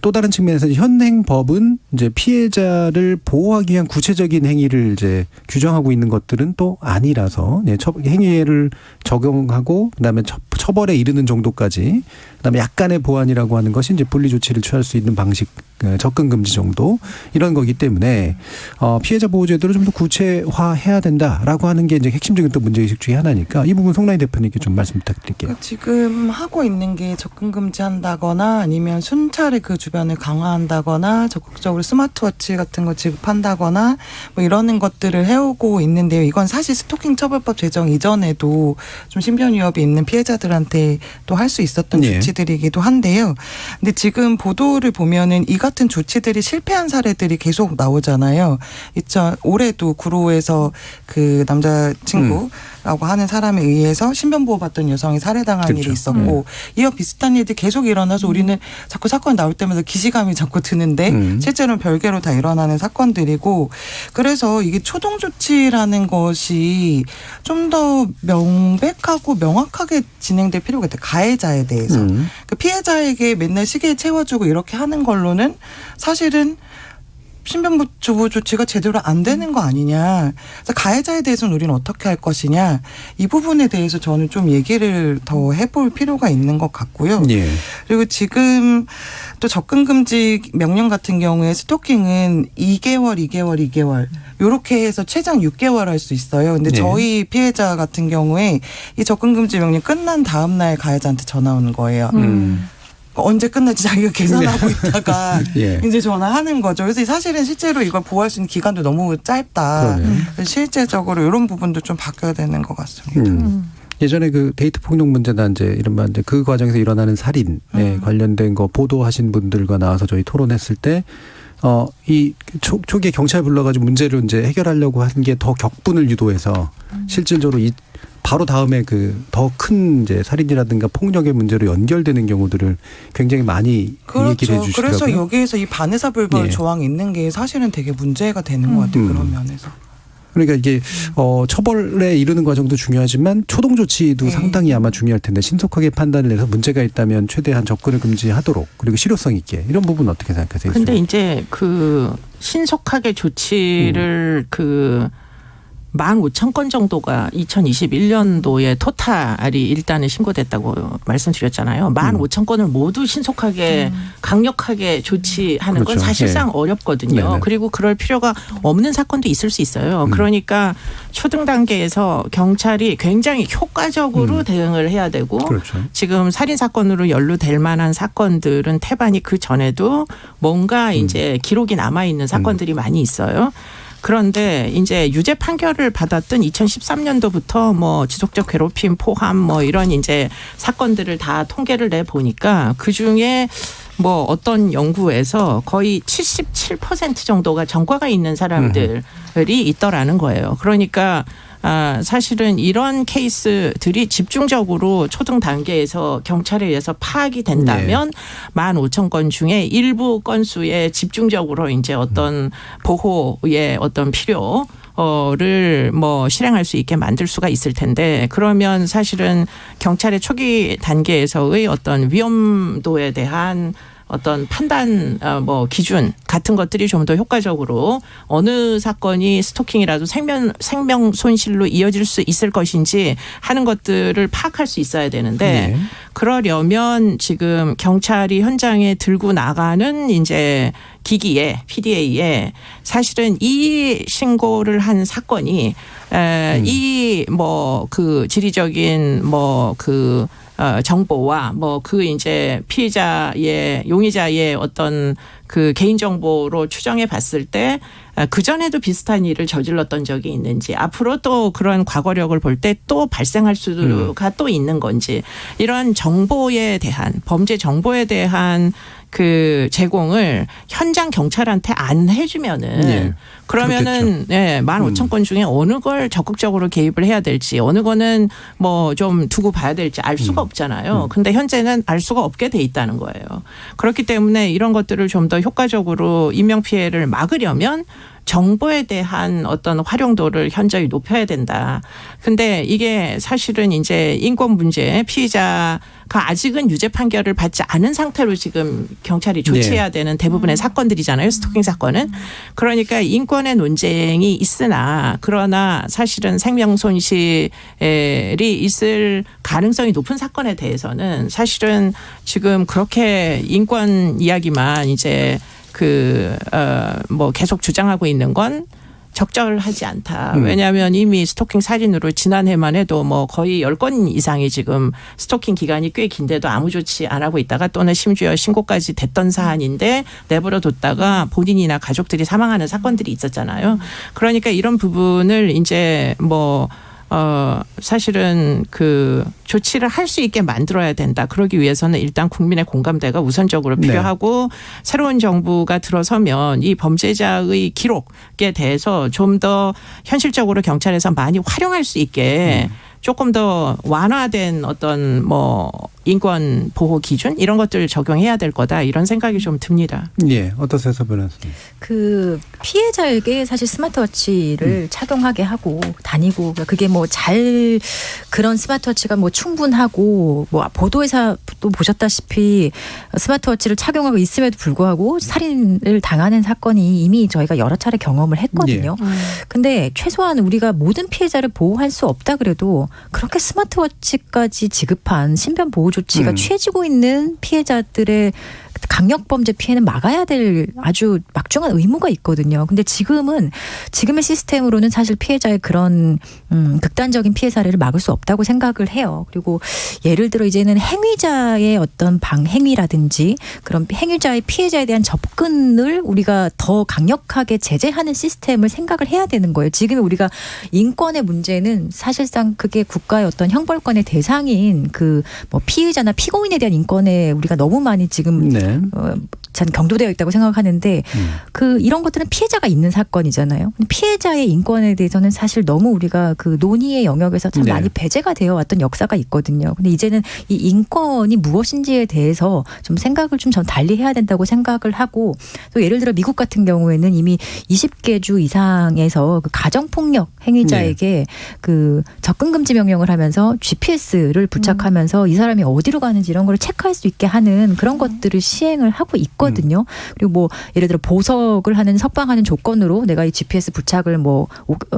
또 다른 측면에서 현행 법은 이제 피해자를 보호하기 위한 구체적인 행위를 이제 규정하고 있는 것들은 또 아니라서 행위를 적용하고 그다음에 처벌에 이르는 정도까지 그다음에 약간의 보완이라고 하는 것이 이제 분리 조치를 취할 수 있는 방식 접근 금지 정도 이런 거기 때문에 피해자 보호 제도를 좀 더 구체화해야 된다라고 하는 게 이제 핵심적인 또 문제의식 중에 하나니까 이 부분 송라인 대표님께 좀 말씀 부탁드릴게요. 지금 하고 있는 게 접근 금지한다거나 아니면 순찰의 그 주변을 강화한다거나 적극적으로 스마트워치 같은 거 지급한다거나 뭐 이러는 것들을 해오고 있는데요. 이건 사실 스토킹 처벌법 제정 이전에도 좀 신변 위협이 있는 피해자들한테 또 할 수 있었던 조치들이기도 한데요. 근데 지금 보도를 보면은 이 같은 조치들이 실패한 사례들이 계속 나오잖아요. 올해도 구로에서 그 남자친구라고 하는 사람에 의해서 신변보호받던 여성이 살해당한 일이 있었고 이와 비슷한 일들이 계속 일어나서 우리는 자꾸 사건이 나올 때마다 기시감이 자꾸 드는데 실제로는 별개로 다 일어나는 사건들이고 그래서 이게 초동조치라는 것이 좀 더 명백하고 명확하게 진행될 필요가 있다. 가해자에 대해서. 그 피해자에게 맨날 시계에 채워주고 이렇게 하는 걸로는 사실은 신변보호 조치가 제대로 안 되는 거 아니냐. 그래서 가해자에 대해서는 우리는 어떻게 할 것이냐. 이 부분에 대해서 저는 좀 얘기를 더 해볼 필요가 있는 것 같고요. 그리고 지금 또 접근금지 명령 같은 경우에 스토킹은 2개월 이렇게 해서 최장 6개월 할 수 있어요. 근데 저희 피해자 같은 경우에 이 접근금지 명령 끝난 다음 날 가해자한테 전화 오는 거예요. 언제 끝날지 자기가 계산하고 있다가 이제 전화하는 거죠. 그래서 사실은 실제로 이걸 보호할 수 있는 기간도 너무 짧다. 실제적으로 이런 부분도 좀 바뀌어야 되는 것 같습니다. 예전에 그 데이트 폭력 문제나 이제 이른바 이제 그 과정에서 일어나는 살인에 관련된 거 보도하신 분들과 나와서 저희 토론했을 때 이 초기에 경찰 불러가지고 문제를 이제 해결하려고 한 게 더 격분을 유도해서 실질적으로 이 바로 다음에 그 더 큰 이제 살인이라든가 폭력의 문제로 연결되는 경우들을 굉장히 많이 그렇죠. 얘기를 해주시더라고요. 그래서 여기에서 이 반의사불벌 예. 조항이 있는 게 사실은 되게 문제가 되는 것 같아요. 그런 면에서. 그러니까 이게 처벌에 이르는 과정도 중요하지만 초동 조치도 네. 상당히 아마 중요할 텐데 신속하게 판단을 해서 문제가 있다면 최대한 접근을 금지하도록 그리고 실효성 있게 이런 부분 어떻게 생각하세요? 근데 이제 그 신속하게 조치를 그 15,000건 정도가 2021년도에 토탈이 일단은 신고됐다고 말씀드렸잖아요. 15,000건을 모두 신속하게 강력하게 조치하는 건 그렇죠. 사실상 네. 어렵거든요. 네네. 그리고 그럴 필요가 없는 사건도 있을 수 있어요. 그러니까 초등 단계에서 경찰이 굉장히 효과적으로 대응을 해야 되고 그렇죠. 지금 살인 사건으로 연루될 만한 사건들은 태반이 그 전에도 뭔가 이제 기록이 남아 있는 사건들이 많이 있어요. 그런데 이제 유죄 판결을 받았던 2013년도부터 뭐 지속적 괴롭힘 포함 뭐 이런 이제 사건들을 다 통계를 내 보니까 그 중에 뭐 어떤 연구에서 거의 77% 정도가 전과가 있는 사람들이 있더라는 거예요. 그러니까 사실은 이런 케이스들이 집중적으로 초등 단계에서 경찰에 의해서 파악이 된다면 15,000건 중에 일부 건수에 집중적으로 이제 어떤 보호의 어떤 필요를 뭐 실행할 수 있게 만들 수가 있을 텐데 그러면 사실은 경찰의 초기 단계에서의 어떤 위험도에 대한 어떤 판단 뭐 기준 같은 것들이 좀 더 효과적으로 어느 사건이 스토킹이라도 생명 손실로 이어질 수 있을 것인지 하는 것들을 파악할 수 있어야 되는데 그러려면 지금 경찰이 현장에 들고 나가는 이제 기기에 PDA에 사실은 이 신고를 한 사건이 이 뭐 그 지리적인 뭐 그 정보와 뭐 그 이제 피해자의 용의자의 어떤 그 개인정보로 추정해 봤을 때 그전에도 비슷한 일을 저질렀던 적이 있는지 앞으로 또 그런 과거력을 볼 때 또 발생할 수가 또 있는 건지 이런 정보에 대한 범죄 정보에 대한 그 제공을 현장 경찰한테 안 해주면은 그러면은 15,000건 중에 어느 걸 적극적으로 개입을 해야 될지 어느 거는 뭐 좀 두고 봐야 될지 알 수가 없잖아요. 근데 현재는 알 수가 없게 돼 있다는 거예요. 그렇기 때문에 이런 것들을 좀 더 효과적으로 인명피해를 막으려면 정보에 대한 어떤 활용도를 현저히 높여야 된다. 근데 이게 사실은 이제 인권 문제 피해자가 아직은 유죄 판결을 받지 않은 상태로 지금 경찰이 조치해야 되는 대부분의 사건들이잖아요. 스토킹 사건은. 그러니까 인권의 논쟁이 있으나 그러나 사실은 생명 손실이 있을 가능성이 높은 사건에 대해서는 사실은 지금 그렇게 인권 이야기만 이제 뭐 계속 주장하고 있는 건 적절하지 않다. 왜냐하면 이미 스토킹 살인으로 지난해만 해도 뭐 거의 10건 이상이 지금 스토킹 기간이 꽤 긴데도 아무 조치 안 하고 있다가 또는 심지어 신고까지 됐던 사안인데 내버려 뒀다가 본인이나 가족들이 사망하는 사건들이 있었잖아요. 그러니까 이런 부분을 이제 뭐 사실은 그 조치를 할 수 있게 만들어야 된다. 그러기 위해서는 일단 국민의 공감대가 우선적으로 필요하고 새로운 정부가 들어서면 이 범죄자의 기록에 대해서 좀 더 현실적으로 경찰에서 많이 활용할 수 있게 조금 더 완화된 어떤 뭐 인권 보호 기준 이런 것들을 적용해야 될 거다 이런 생각이 좀 듭니다. 예, 어떠세요, 변호사님? 그 피해자에게 사실 스마트워치를 착용하게 하고 다니고 그게 뭐 잘 그런 스마트워치가 뭐 충분하고 뭐 보도에서도 보셨다시피 스마트워치를 착용하고 있음에도 불구하고 살인을 당하는 사건이 이미 저희가 여러 차례 경험을 했거든요. 근데 최소한 우리가 모든 피해자를 보호할 수 없다 그래도 그렇게 스마트워치까지 지급한 신변 보호 조치가 취해지고 있는 피해자들의 강력범죄 피해는 막아야 될 아주 막중한 의무가 있거든요. 근데 지금의 시스템으로는 사실 피해자의 그런 극단적인 피해 사례를 막을 수 없다고 생각을 해요. 그리고 예를 들어 이제는 행위자의 어떤 방행위라든지 그런 행위자의 피해자에 대한 접근을 우리가 더 강력하게 제재하는 시스템을 생각을 해야 되는 거예요. 지금 우리가 인권의 문제는 사실상 그게 국가의 어떤 형벌권의 대상인 그 뭐 피의자나 피고인에 대한 인권에 우리가 너무 많이 지금 전 경도되어 있다고 생각하는데 이런 것들은 피해자가 있는 사건이잖아요. 피해자의 인권에 대해서는 사실 너무 우리가 그 논의의 영역에서 참 많이 배제가 되어 왔던 역사가 있거든요. 근데 이제는 이 인권이 무엇인지에 대해서 좀 생각을 좀 전 달리 해야 된다고 생각을 하고 또 예를 들어 미국 같은 경우에는 이미 20개 주 이상에서 그 가정폭력 행위자에게 그 접근 금지 명령을 하면서 GPS를 부착하면서 이 사람이 어디로 가는지 이런 걸 체크할 수 있게 하는 그런 것들을 시행을 하고 있거든요. 그리고 뭐 예를 들어 보석을 하는 석방하는 조건으로 내가 이 GPS 부착을 뭐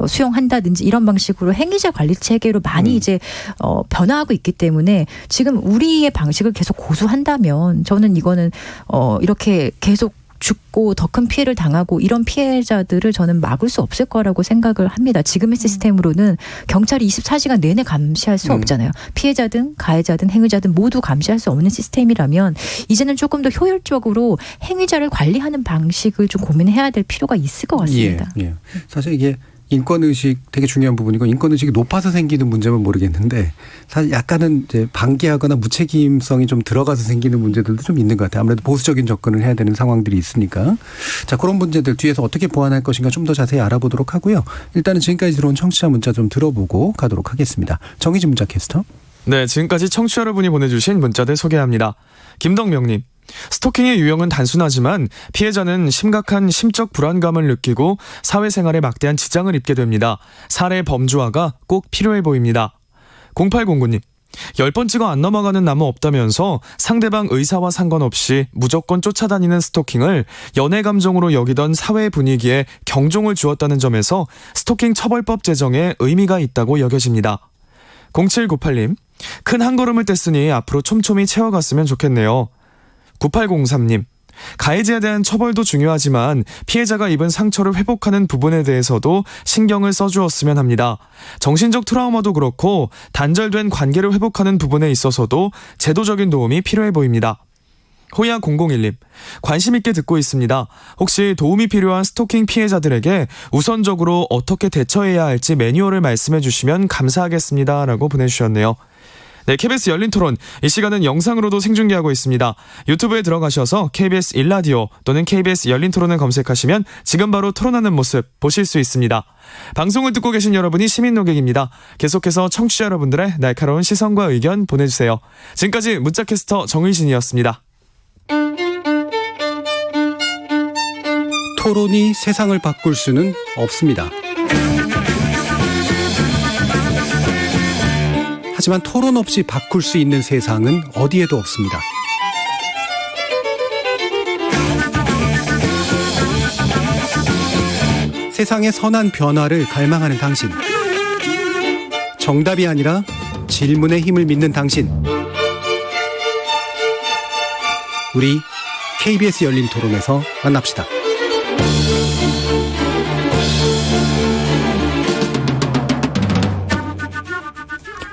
수용한다든지 이런 방식으로 행위자 관리 체계로 많이 이제 변화하고 있기 때문에 지금 우리의 방식을 계속 고수한다면 저는 이거는 이렇게 계속 죽고 더 큰 피해를 당하고 이런 피해자들을 저는 막을 수 없을 거라고 생각을 합니다. 지금의 시스템으로는 경찰이 24시간 내내 감시할 수 없잖아요. 피해자든 가해자든 행위자든 모두 감시할 수 없는 시스템이라면 이제는 조금 더 효율적으로 행위자를 관리하는 방식을 좀 고민해야 될 필요가 있을 것 같습니다. 예. 사실 이게 인권의식 되게 중요한 부분이고 인권의식이 높아서 생기는 문제면 모르겠는데 사실 약간은 이제 방기하거나 무책임성이 좀 들어가서 생기는 문제들도 좀 있는 것 같아요. 아무래도 보수적인 접근을 해야 되는 상황들이 있으니까. 자, 그런 문제들 뒤에서 어떻게 보완할 것인가 좀 더 자세히 알아보도록 하고요. 일단은 지금까지 들어온 청취자 문자 좀 들어보고 가도록 하겠습니다. 정희진 문자 캐스터. 네, 지금까지 청취자 여러분이 보내주신 문자들 소개합니다. 김덕명님. 스토킹의 유형은 단순하지만 피해자는 심각한 심적 불안감을 느끼고 사회생활에 막대한 지장을 입게 됩니다. 사례 범주화가 꼭 필요해 보입니다. 0809님. 10번 찍어 안 넘어가는 나무 없다면서 상대방 의사와 상관없이 무조건 쫓아다니는 스토킹을 연애 감정으로 여기던 사회 분위기에 경종을 주었다는 점에서 스토킹 처벌법 제정에 의미가 있다고 여겨집니다. 0798님. 큰 한 걸음을 뗐으니 앞으로 촘촘히 채워갔으면 좋겠네요. 9803님. 가해자에 대한 처벌도 중요하지만 피해자가 입은 상처를 회복하는 부분에 대해서도 신경을 써주었으면 합니다. 정신적 트라우마도 그렇고 단절된 관계를 회복하는 부분에 있어서도 제도적인 도움이 필요해 보입니다. 호야 001님. 관심 있게 듣고 있습니다. 혹시 도움이 필요한 스토킹 피해자들에게 우선적으로 어떻게 대처해야 할지 매뉴얼을 말씀해 주시면 감사하겠습니다. 라고 보내주셨네요. 네, KBS 열린 토론. 이 시간은 영상으로도 생중계하고 있습니다. 유튜브에 들어가셔서 KBS 1라디오 또는 KBS 열린 토론을 검색하시면 지금 바로 토론하는 모습 보실 수 있습니다. 방송을 듣고 계신 여러분이 시민 노객입니다. 계속해서 청취자 여러분들의 날카로운 시선과 의견 보내주세요. 지금까지 문자캐스터 정의진이었습니다. 토론이 세상을 바꿀 수는 없습니다. 하지만 토론 없이 바꿀 수 있는 세상은 어디에도 없습니다. 세상의 선한 변화를 갈망하는 당신. 정답이 아니라 질문의 힘을 믿는 당신. 우리 KBS 열린 토론에서 만납시다.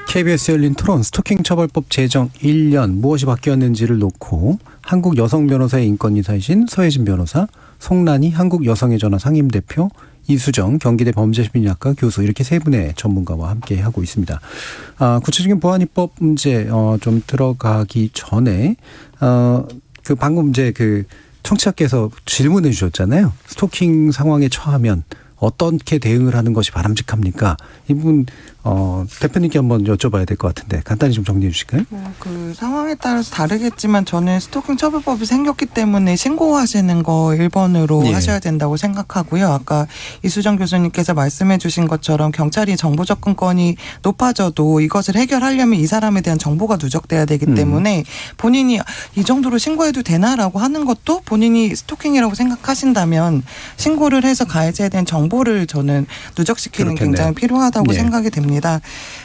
KBS 열린 토론 스토킹 처벌법 제정 1년 무엇이 바뀌었는지를 놓고 한국 여성 변호사의 인권이사이신 서혜진 변호사, 송란희 한국 여성의 전화 상임대표, 이수정 경기대 범죄심리학과 교수 이렇게 세 분의 전문가와 함께 하고 있습니다. 구체적인 보안입법 문제 좀 들어가기 전에 그 방금 이제 그 청취자께서 질문해 주셨잖아요. 스토킹 상황에 처하면 어떻게 대응을 하는 것이 바람직합니까? 이 부분 대표님께 한번 여쭤봐야 될 것 같은데 간단히 좀 정리해 주실까요? 그 상황에 따라서 다르겠지만 저는 스토킹 처벌법이 생겼기 때문에 신고하시는 거 1번으로 하셔야 된다고 생각하고요. 아까 이수정 교수님께서 말씀해 주신 것처럼 경찰이 정보 접근권이 높아져도 이것을 해결하려면 이 사람에 대한 정보가 누적돼야 되기 때문에 본인이 이 정도로 신고해도 되나라고 하는 것도 본인이 스토킹이라고 생각하신다면 신고를 해서 가해자에 대한 정보를 저는 누적시키는 게 굉장히 필요하다고 생각이 됩니다.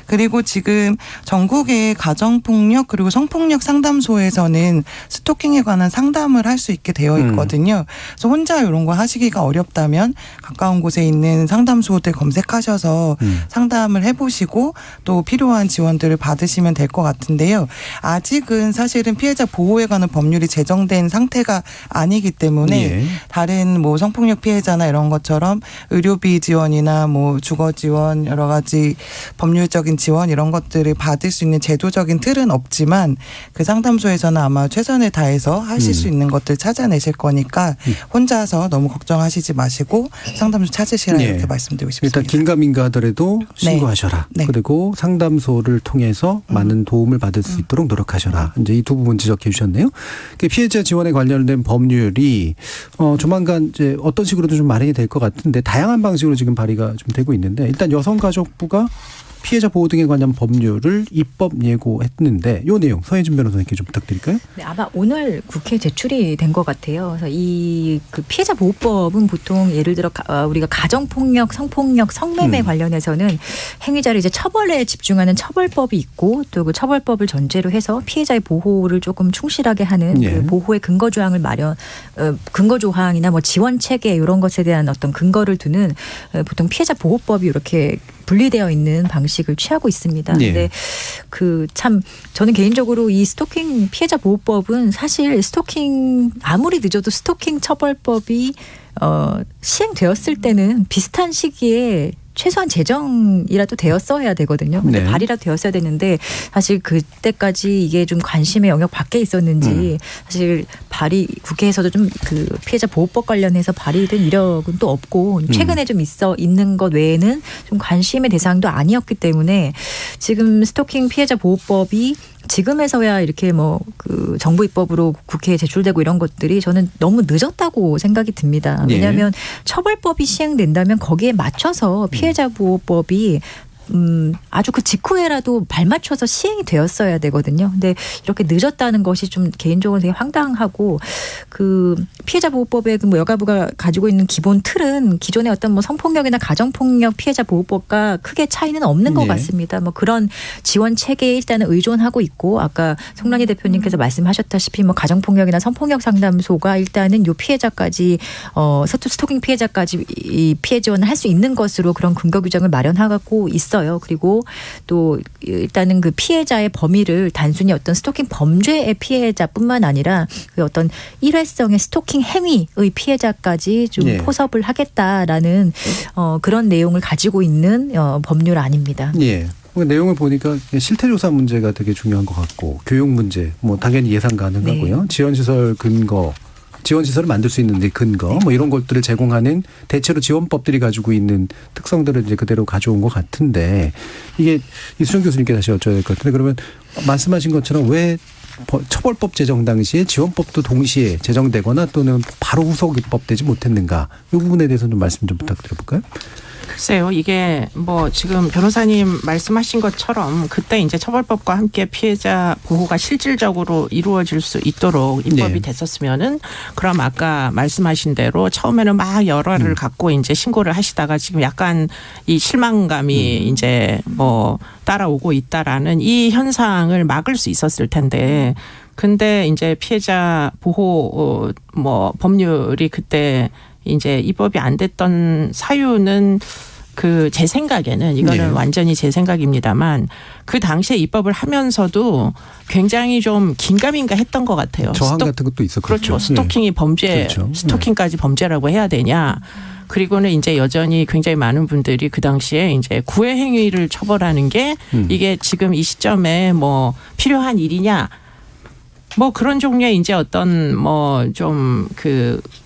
그리고 지금 전국의 가정폭력 그리고 성폭력 상담소에서는 스토킹에 관한 상담을 할 수 있게 되어 있거든요. 그래서 혼자 이런 거 하시기가 어렵다면 가까운 곳에 있는 상담소들 검색하셔서 상담을 해보시고 또 필요한 지원들을 받으시면 될 것 같은데요. 아직은 사실은 피해자 보호에 관한 법률이 제정된 상태가 아니기 때문에 다른 뭐 성폭력 피해자나 이런 것처럼 의료비 지원이나 뭐 주거 지원 여러 가지 법률적인 지원 이런 것들을 받을 수 있는 제도적인 틀은 없지만 그 상담소에서는 아마 최선을 다해서 하실 수 있는 것들 찾아내실 거니까 혼자서 너무 걱정하시지 마시고 상담소 찾으시라 이렇게 말씀드리고 싶습니다. 일단 긴가민가 하더라도 신고하셔라. 네. 그리고 상담소를 통해서 많은 도움을 받을 수 있도록 노력하셔라. 이제 이 두 부분 지적해 주셨네요. 피해자 지원에 관련된 법률이 조만간 이제 어떤 식으로도 좀 마련이 될 것 같은데 다양한 방식으로 지금 발의가 좀 되고 있는데 일단 여성가족부가 피해자 보호 등에 관한 법률을 입법 예고했는데 이 내용 서혜진 변호사님께 좀 부탁드릴까요? 네, 아마 오늘 국회에 제출이 된 것 같아요. 그래서 이 그 피해자 보호법은 보통 예를 들어 우리가 가정폭력, 성폭력, 성매매 관련해서는 행위자를 이제 처벌에 집중하는 처벌법이 있고 또 그 처벌법을 전제로 해서 피해자의 보호를 조금 충실하게 하는 그 보호의 근거 조항을 근거 조항이나 뭐 지원 체계 이런 것에 대한 어떤 근거를 두는 보통 피해자 보호법이 이렇게 분리되어 있는 방식을 취하고 있습니다. 근데 참 저는 개인적으로 이 스토킹 피해자 보호법은 사실 스토킹 아무리 늦어도 스토킹 처벌법이 시행되었을 때는 비슷한 시기에 최소한 제정이라도 되었어야 되거든요. 근데 발의라도 되었어야 되는데 사실 그때까지 이게 좀 관심의 영역 밖에 있었는지 사실 국회에서도 좀 그 피해자 보호법 관련해서 발의된 이력은 또 없고 최근에 좀 있는 것 외에는 좀 관심의 대상도 아니었기 때문에 지금 스토킹 피해자 보호법이 지금에서야 이렇게 그 정부 입법으로 국회에 제출되고 이런 것들이 저는 너무 늦었다고 생각이 듭니다. 왜냐하면 처벌법이 시행된다면 거기에 맞춰서 피해자 보호법이 아주 그 직후에라도 발맞춰서 시행이 되었어야 되거든요. 근데 이렇게 늦었다는 것이 좀 개인적으로 되게 황당하고 그 피해자 보호법의 그 여가부가 가지고 있는 기본 틀은 기존의 어떤 성폭력이나 가정폭력 피해자 보호법과 크게 차이는 없는 것 같습니다. 그런 지원 체계에 일단은 의존하고 있고 아까 송란희 대표님께서 말씀하셨다시피 가정폭력이나 성폭력 상담소가 일단은 요 피해자까지 스토킹 피해자까지 이 피해 지원을 할 수 있는 것으로 그런 근거 규정을 마련하고 있어요. 그리고 또 일단은 그 피해자의 범위를 단순히 어떤 스토킹 범죄의 피해자뿐만 아니라 그 어떤 일회성의 스토킹 행위의 피해자까지 좀 포섭을 하겠다라는 그런 내용을 가지고 있는 법률안입니다. 내용을 보니까 실태조사 문제가 되게 중요한 것 같고 교육 문제 당연히 예상 가능하고요. 지원시설을 만들 수 있는 근거 이런 것들을 제공하는 대체로 지원법들이 가지고 있는 특성들을 이제 그대로 가져온 것 같은데 이게 이수정 교수님께 다시 여쭤야 될 것 같은데 그러면 말씀하신 것처럼 왜 처벌법 제정 당시에 지원법도 동시에 제정되거나 또는 바로 후속 입법되지 못했는가 이 부분에 대해서 좀 말씀 좀 부탁드려볼까요? 글쎄요, 이게 지금 변호사님 말씀하신 것처럼 그때 이제 처벌법과 함께 피해자 보호가 실질적으로 이루어질 수 있도록 입법이 됐었으면은 그럼 아까 말씀하신 대로 처음에는 막 열화를 갖고 이제 신고를 하시다가 지금 약간 이 실망감이 이제 따라오고 있다라는 이 현상을 막을 수 있었을 텐데 근데 이제 피해자 보호 법률이 그때 이제 입법이 안 됐던 사유는 제 생각에는 이거는 완전히 제 생각입니다만 그 당시에 입법을 하면서도 굉장히 좀 긴가민가 했던 것 같아요. 저항 같은 것도 있었겠죠. 그렇죠. 스토킹이 범죄, 스토킹까지 범죄라고 해야 되냐. 그리고는 이제 여전히 굉장히 많은 분들이 그 당시에 이제 구애 행위를 처벌하는 게 이게 지금 이 시점에 필요한 일이냐. 그런 종류의 이제 어떤 좀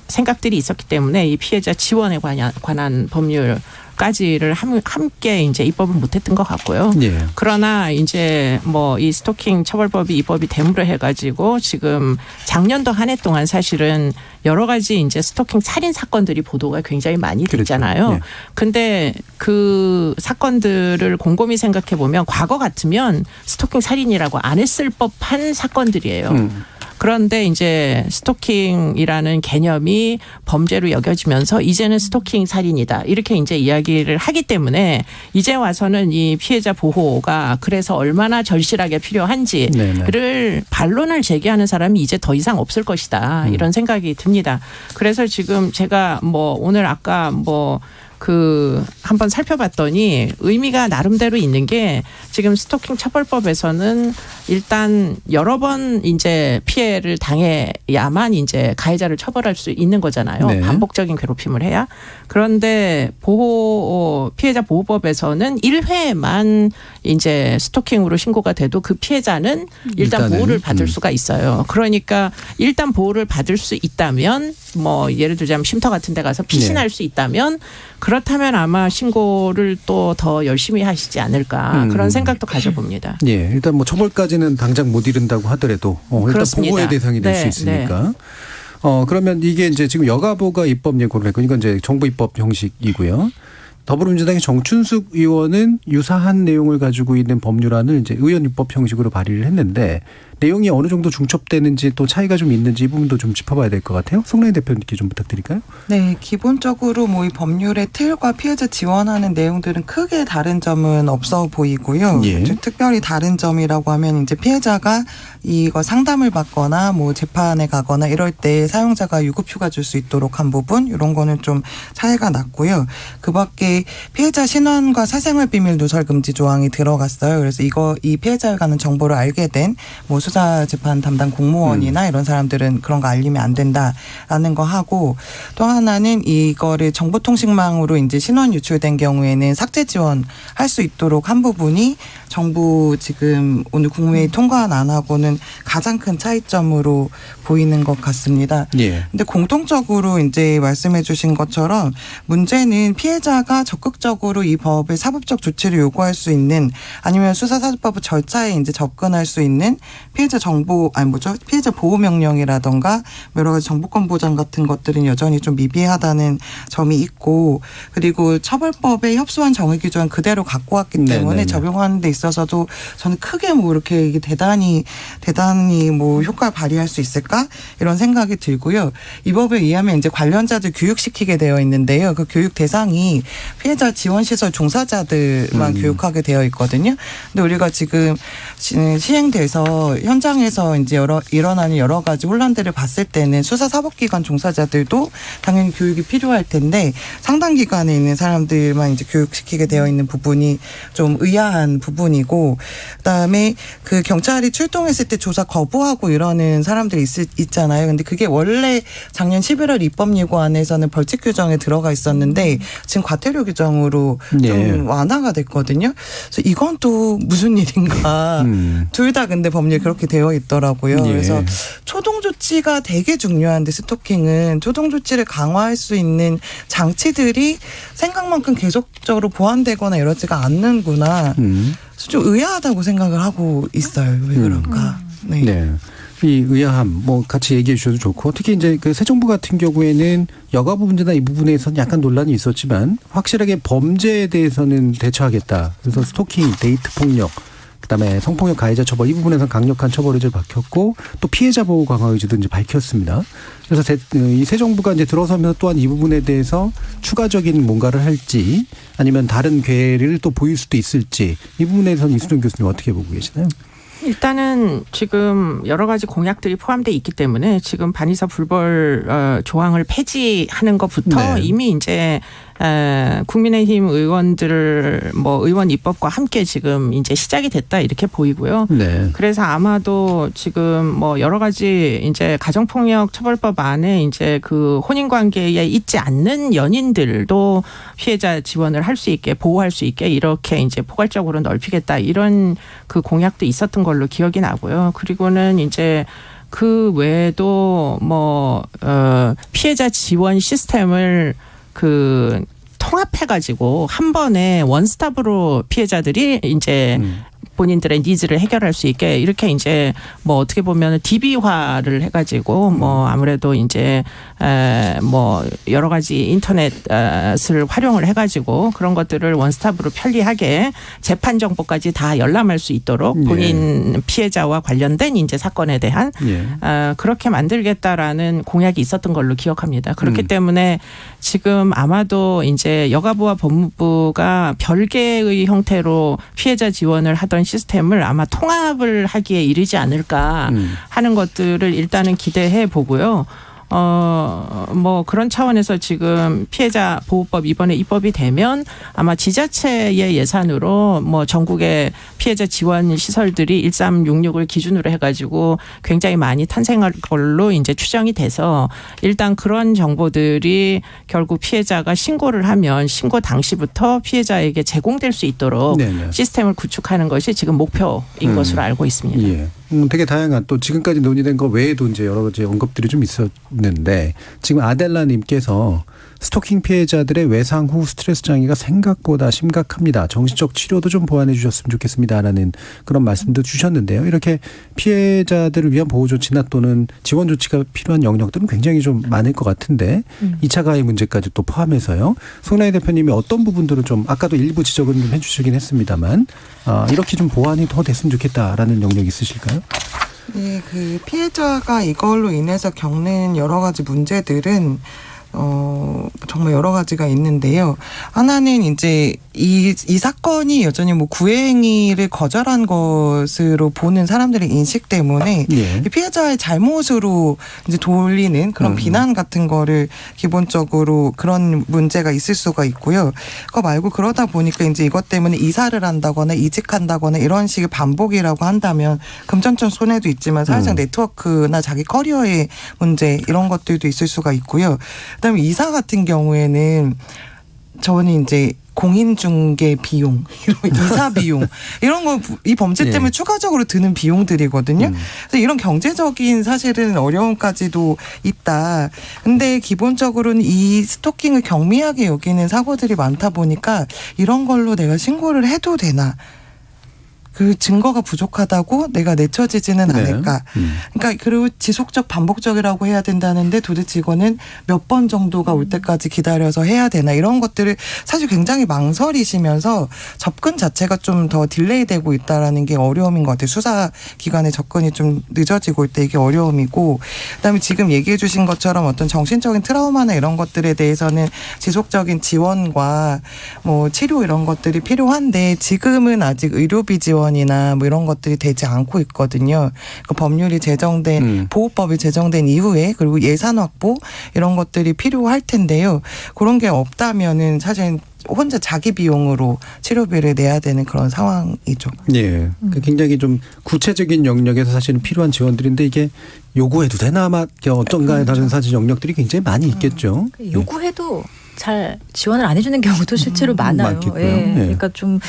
생각들이 있었기 때문에 이 피해자 지원에 관한 법률까지를 함께 이제 입법을 못했던 것 같고요. 그러나 이제 이 스토킹 처벌법이 입법이 됨으로 해가지고 지금 작년도 한 해 동안 사실은 여러 가지 이제 스토킹 살인 사건들이 보도가 굉장히 많이 됐잖아요. 근데 그 사건들을 곰곰이 생각해 보면 과거 같으면 스토킹 살인이라고 안 했을 법한 사건들이에요. 그런데 이제 스토킹이라는 개념이 범죄로 여겨지면서 이제는 스토킹 살인이다. 이렇게 이제 이야기를 하기 때문에 이제 와서는 이 피해자 보호가 그래서 얼마나 절실하게 필요한지를 반론을 제기하는 사람이 이제 더 이상 없을 것이다. 이런 생각이 듭니다. 그래서 지금 제가 오늘 아까 한번 살펴봤더니 의미가 나름대로 있는 게 지금 스토킹 처벌법에서는 일단 여러 번 이제 피해를 당해야만 이제 가해자를 처벌할 수 있는 거잖아요. 네. 반복적인 괴롭힘을 해야. 그런데 피해자 보호법에서는 1회만 이제 스토킹으로 신고가 돼도 그 피해자는 일단 보호를 받을 수가 있어요. 그러니까 일단 보호를 받을 수 있다면 뭐 예를 들자면 쉼터 같은 데 가서 피신할 수 있다면 그렇다면 아마 신고를 또 더 열심히 하시지 않을까 그런 생각도 가져봅니다. 예, 일단 뭐 처벌까지는 당장 못 이른다고 하더라도 일단 그렇습니다. 보호의 대상이 될 수 있으니까. 그러면 이게 이제 지금 여가부가 입법 예고를 했고 이건 이제 정부 입법 형식이고요. 더불어민주당의 정춘숙 의원은 유사한 내용을 가지고 있는 법률안을 이제 의원 입법 형식으로 발의를 했는데 내용이 어느 정도 중첩되는지 또 차이가 좀 있는지 이 부분도 좀 짚어봐야 될 것 같아요. 송라인 대표님께 좀 부탁드릴까요? 네, 기본적으로 뭐 이 법률의 틀과 피해자 지원하는 내용들은 크게 다른 점은 없어 보이고요. 예. 특별히 다른 점이라고 하면 이제 피해자가 이거 상담을 받거나 뭐 재판에 가거나 이럴 때 사용자가 유급휴가 줄 수 있도록 한 부분 이런 거는 좀 차이가 났고요. 그밖에 피해자 신원과 사생활 비밀 누설 금지 조항이 들어갔어요. 그래서 이 피해자에 관한 정보를 알게 된 뭐 수사 재판 담당 공무원이나 이런 사람들은 그런 거 알리면 안 된다라는 거 하고 또 하나는 이거를 정보통신망으로 이제 신원 유출된 경우에는 삭제 지원할 수 있도록 한 부분이 정부 지금 오늘 국무회의 통과한 안하고는 가장 큰 차이점으로 보이는 것 같습니다. 예. 근데 공통적으로 이제 말씀해 주신 것처럼 문제는 피해자가 적극적으로 이 법의 사법적 조치를 요구할 수 있는 아니면 수사사법부 절차에 이제 접근할 수 있는 피해자 피해자 보호 명령이라던가 여러 가지 정보권 보장 같은 것들은 여전히 좀 미비하다는 점이 있고 그리고 처벌법에 협소한 정의 규정은 그대로 갖고 왔기 때문에 적용하는 데 있어서도 저는 크게 뭐 이렇게 이게 대단히 뭐 효과를 발휘할 수 있을까 이런 생각이 들고요. 이 법에 의하면 이제 관련자들 교육시키게 되어 있는데요. 그 교육 대상이 피해자 지원시설 종사자들만 교육하게 되어 있거든요. 근데 우리가 지금 시행돼서 현장에서 이제 일어나는 여러 가지 혼란들을 봤을 때는 수사사법기관 종사자들도 당연히 교육이 필요할 텐데 상당 기관에 있는 사람들만 이제 교육시키게 되어 있는 부분이 좀 의아한 부분이고 그다음에 그 경찰이 출동했을 때 조사 거부하고 이러는 사람들이 있잖아요. 근데 그게 원래 작년 11월 입법예고안에서는 벌칙 규정에 들어가 있었는데 지금 과태료 규정으로 좀 완화가 됐거든요. 그래서 이건 또 무슨 일인가. 둘 다 근데 법률이 그렇게 되어 있더라고요. 예. 그래서 초동 조치가 되게 중요한데 스토킹은 초동 조치를 강화할 수 있는 장치들이 생각만큼 계속적으로 보완되거나 이러지가 않는구나. 그래서 좀 의아하다고 생각을 하고 있어요. 왜 그럴까? 네. 이 의아함 뭐 같이 얘기해 주셔도 좋고 특히 이제 그 새 정부 같은 경우에는 여가부 문제나 이 부분에서는 약간 논란이 있었지만 확실하게 범죄에 대해서는 대처하겠다. 그래서 스토킹, 데이트 폭력 그다음에 성폭력 가해자 처벌 이 부분에서 강력한 처벌 의지를 밝혔고 또 피해자 보호 강화 의지도 이제 밝혔습니다. 그래서 이 새 정부가 이제 들어서면서 또한 이 부분에 대해서 추가적인 뭔가를 할지 아니면 다른 궤를 또 보일 수도 있을지 이 부분에서는 이수정 교수님 어떻게 보고 계시나요? 일단은 지금 여러 가지 공약들이 포함되어 있기 때문에 지금 반의사 불벌 조항을 폐지하는 것부터 이미 이제 국민의힘 의원들 의원 입법과 함께 지금 이제 시작이 됐다 이렇게 보이고요. 네. 그래서 아마도 지금 여러 가지 이제 가정폭력 처벌법 안에 이제 그 혼인 관계에 있지 않는 연인들도 피해자 지원을 할 수 있게 보호할 수 있게 이렇게 이제 포괄적으로 넓히겠다 이런 그 공약도 있었던 걸로 기억이 나고요. 그리고는 이제 그 외에도 피해자 지원 시스템을 통합해가지고 한 번에 원스톱으로 피해자들이 이제 본인들의 니즈를 해결할 수 있게 이렇게 이제 어떻게 보면 DB화를 해가지고 아무래도 이제 여러 가지 인터넷을 활용을 해가지고 그런 것들을 원스톱으로 편리하게 재판 정보까지 다 열람할 수 있도록 본인 피해자와 관련된 이제 사건에 대한 그렇게 만들겠다라는 공약이 있었던 걸로 기억합니다. 그렇기 때문에 지금 아마도 이제 여가부와 법무부가 별개의 형태로 피해자 지원을 하던 시스템을 아마 통합을 하기에 이르지 않을까 하는 것들을 일단은 기대해 보고요. 뭐 그런 차원에서 지금 피해자 보호법 이번에 입법이 되면 아마 지자체의 예산으로 뭐 전국의 피해자 지원 시설들이 1366을 기준으로 해가지고 굉장히 많이 탄생할 걸로 이제 추정이 돼서 일단 그런 정보들이 결국 피해자가 신고를 하면 신고 당시부터 피해자에게 제공될 수 있도록 네네. 시스템을 구축하는 것이 지금 목표인 것으로 알고 있습니다. 예. 되게 다양한 또 지금까지 논의된 거 외에도 이제 여러 가지 언급들이 좀 있었는데 지금 아델라님께서 스토킹 피해자들의 외상 후 스트레스 장애가 생각보다 심각합니다. 정신적 치료도 좀 보완해 주셨으면 좋겠습니다라는 그런 말씀도 주셨는데요. 이렇게 피해자들을 위한 보호 조치나 또는 지원 조치가 필요한 영역들은 굉장히 좀 많을 것 같은데 2차 가해 문제까지 또 포함해서요. 송나희 대표님이 어떤 부분들을 좀 아까도 일부 지적은 좀 해주시긴 했습니다만 이렇게 좀 보완이 더 됐으면 좋겠다라는 영역이 있으실까요? 네, 그 피해자가 이걸로 인해서 겪는 여러 가지 문제들은 정말 여러 가지가 있는데요. 하나는 이제 이 사건이 여전히 뭐 구애행위를 거절한 것으로 보는 사람들의 인식 때문에 예. 이 피해자의 잘못으로 이제 돌리는 그런 비난 같은 거를 기본적으로 그런 문제가 있을 수가 있고요. 그거 말고 그러다 보니까 이제 이것 때문에 이사를 한다거나 이직한다거나 이런 식의 반복이라고 한다면 금전적 손해도 있지만 사실상 네트워크나 자기 커리어의 문제 이런 것들도 있을 수가 있고요. 그다음에 이사 같은 경우에는 저는 이제 공인중개 비용, 이사 비용 이런 거 이 범죄 때문에 추가적으로 드는 비용들이거든요. 그래서 이런 경제적인 사실은 어려움까지도 있다. 근데 기본적으로는 이 스토킹을 경미하게 여기는 사고들이 많다 보니까 이런 걸로 내가 신고를 해도 되나. 그 증거가 부족하다고 내가 내쳐지지는 않을까. 그러니까 그리고 지속적 반복적이라고 해야 된다는데 도대체 이거는 몇 번 정도가 올 때까지 기다려서 해야 되나 이런 것들을 사실 굉장히 망설이시면서 접근 자체가 좀 더 딜레이되고 있다라는 게 어려움인 것 같아요. 수사기관의 접근이 좀 늦어지고 있다 이게 어려움이고 그다음에 지금 얘기해 주신 것처럼 어떤 정신적인 트라우마나 이런 것들에 대해서는 지속적인 지원과 뭐 치료 이런 것들이 필요한데 지금은 아직 의료비 지원 이나 뭐 이런 것들이 되지 않고 있거든요. 그 법률이 제정된 보호법이 제정된 이후에 그리고 예산 확보 이런 것들이 필요할 텐데요. 그런 게 없다면은 사실 혼자 자기 비용으로 치료비를 내야 되는 그런 상황이죠. 예. 굉장히 좀 구체적인 영역에서 사실은 필요한 지원들인데 이게 요구해도 되나 아마 어떤가에 다른 사실 영역들이 굉장히 많이 있겠죠. 요구해도 잘 지원을 안 해주는 경우도 실제로 많아요. 예. 그러니까 좀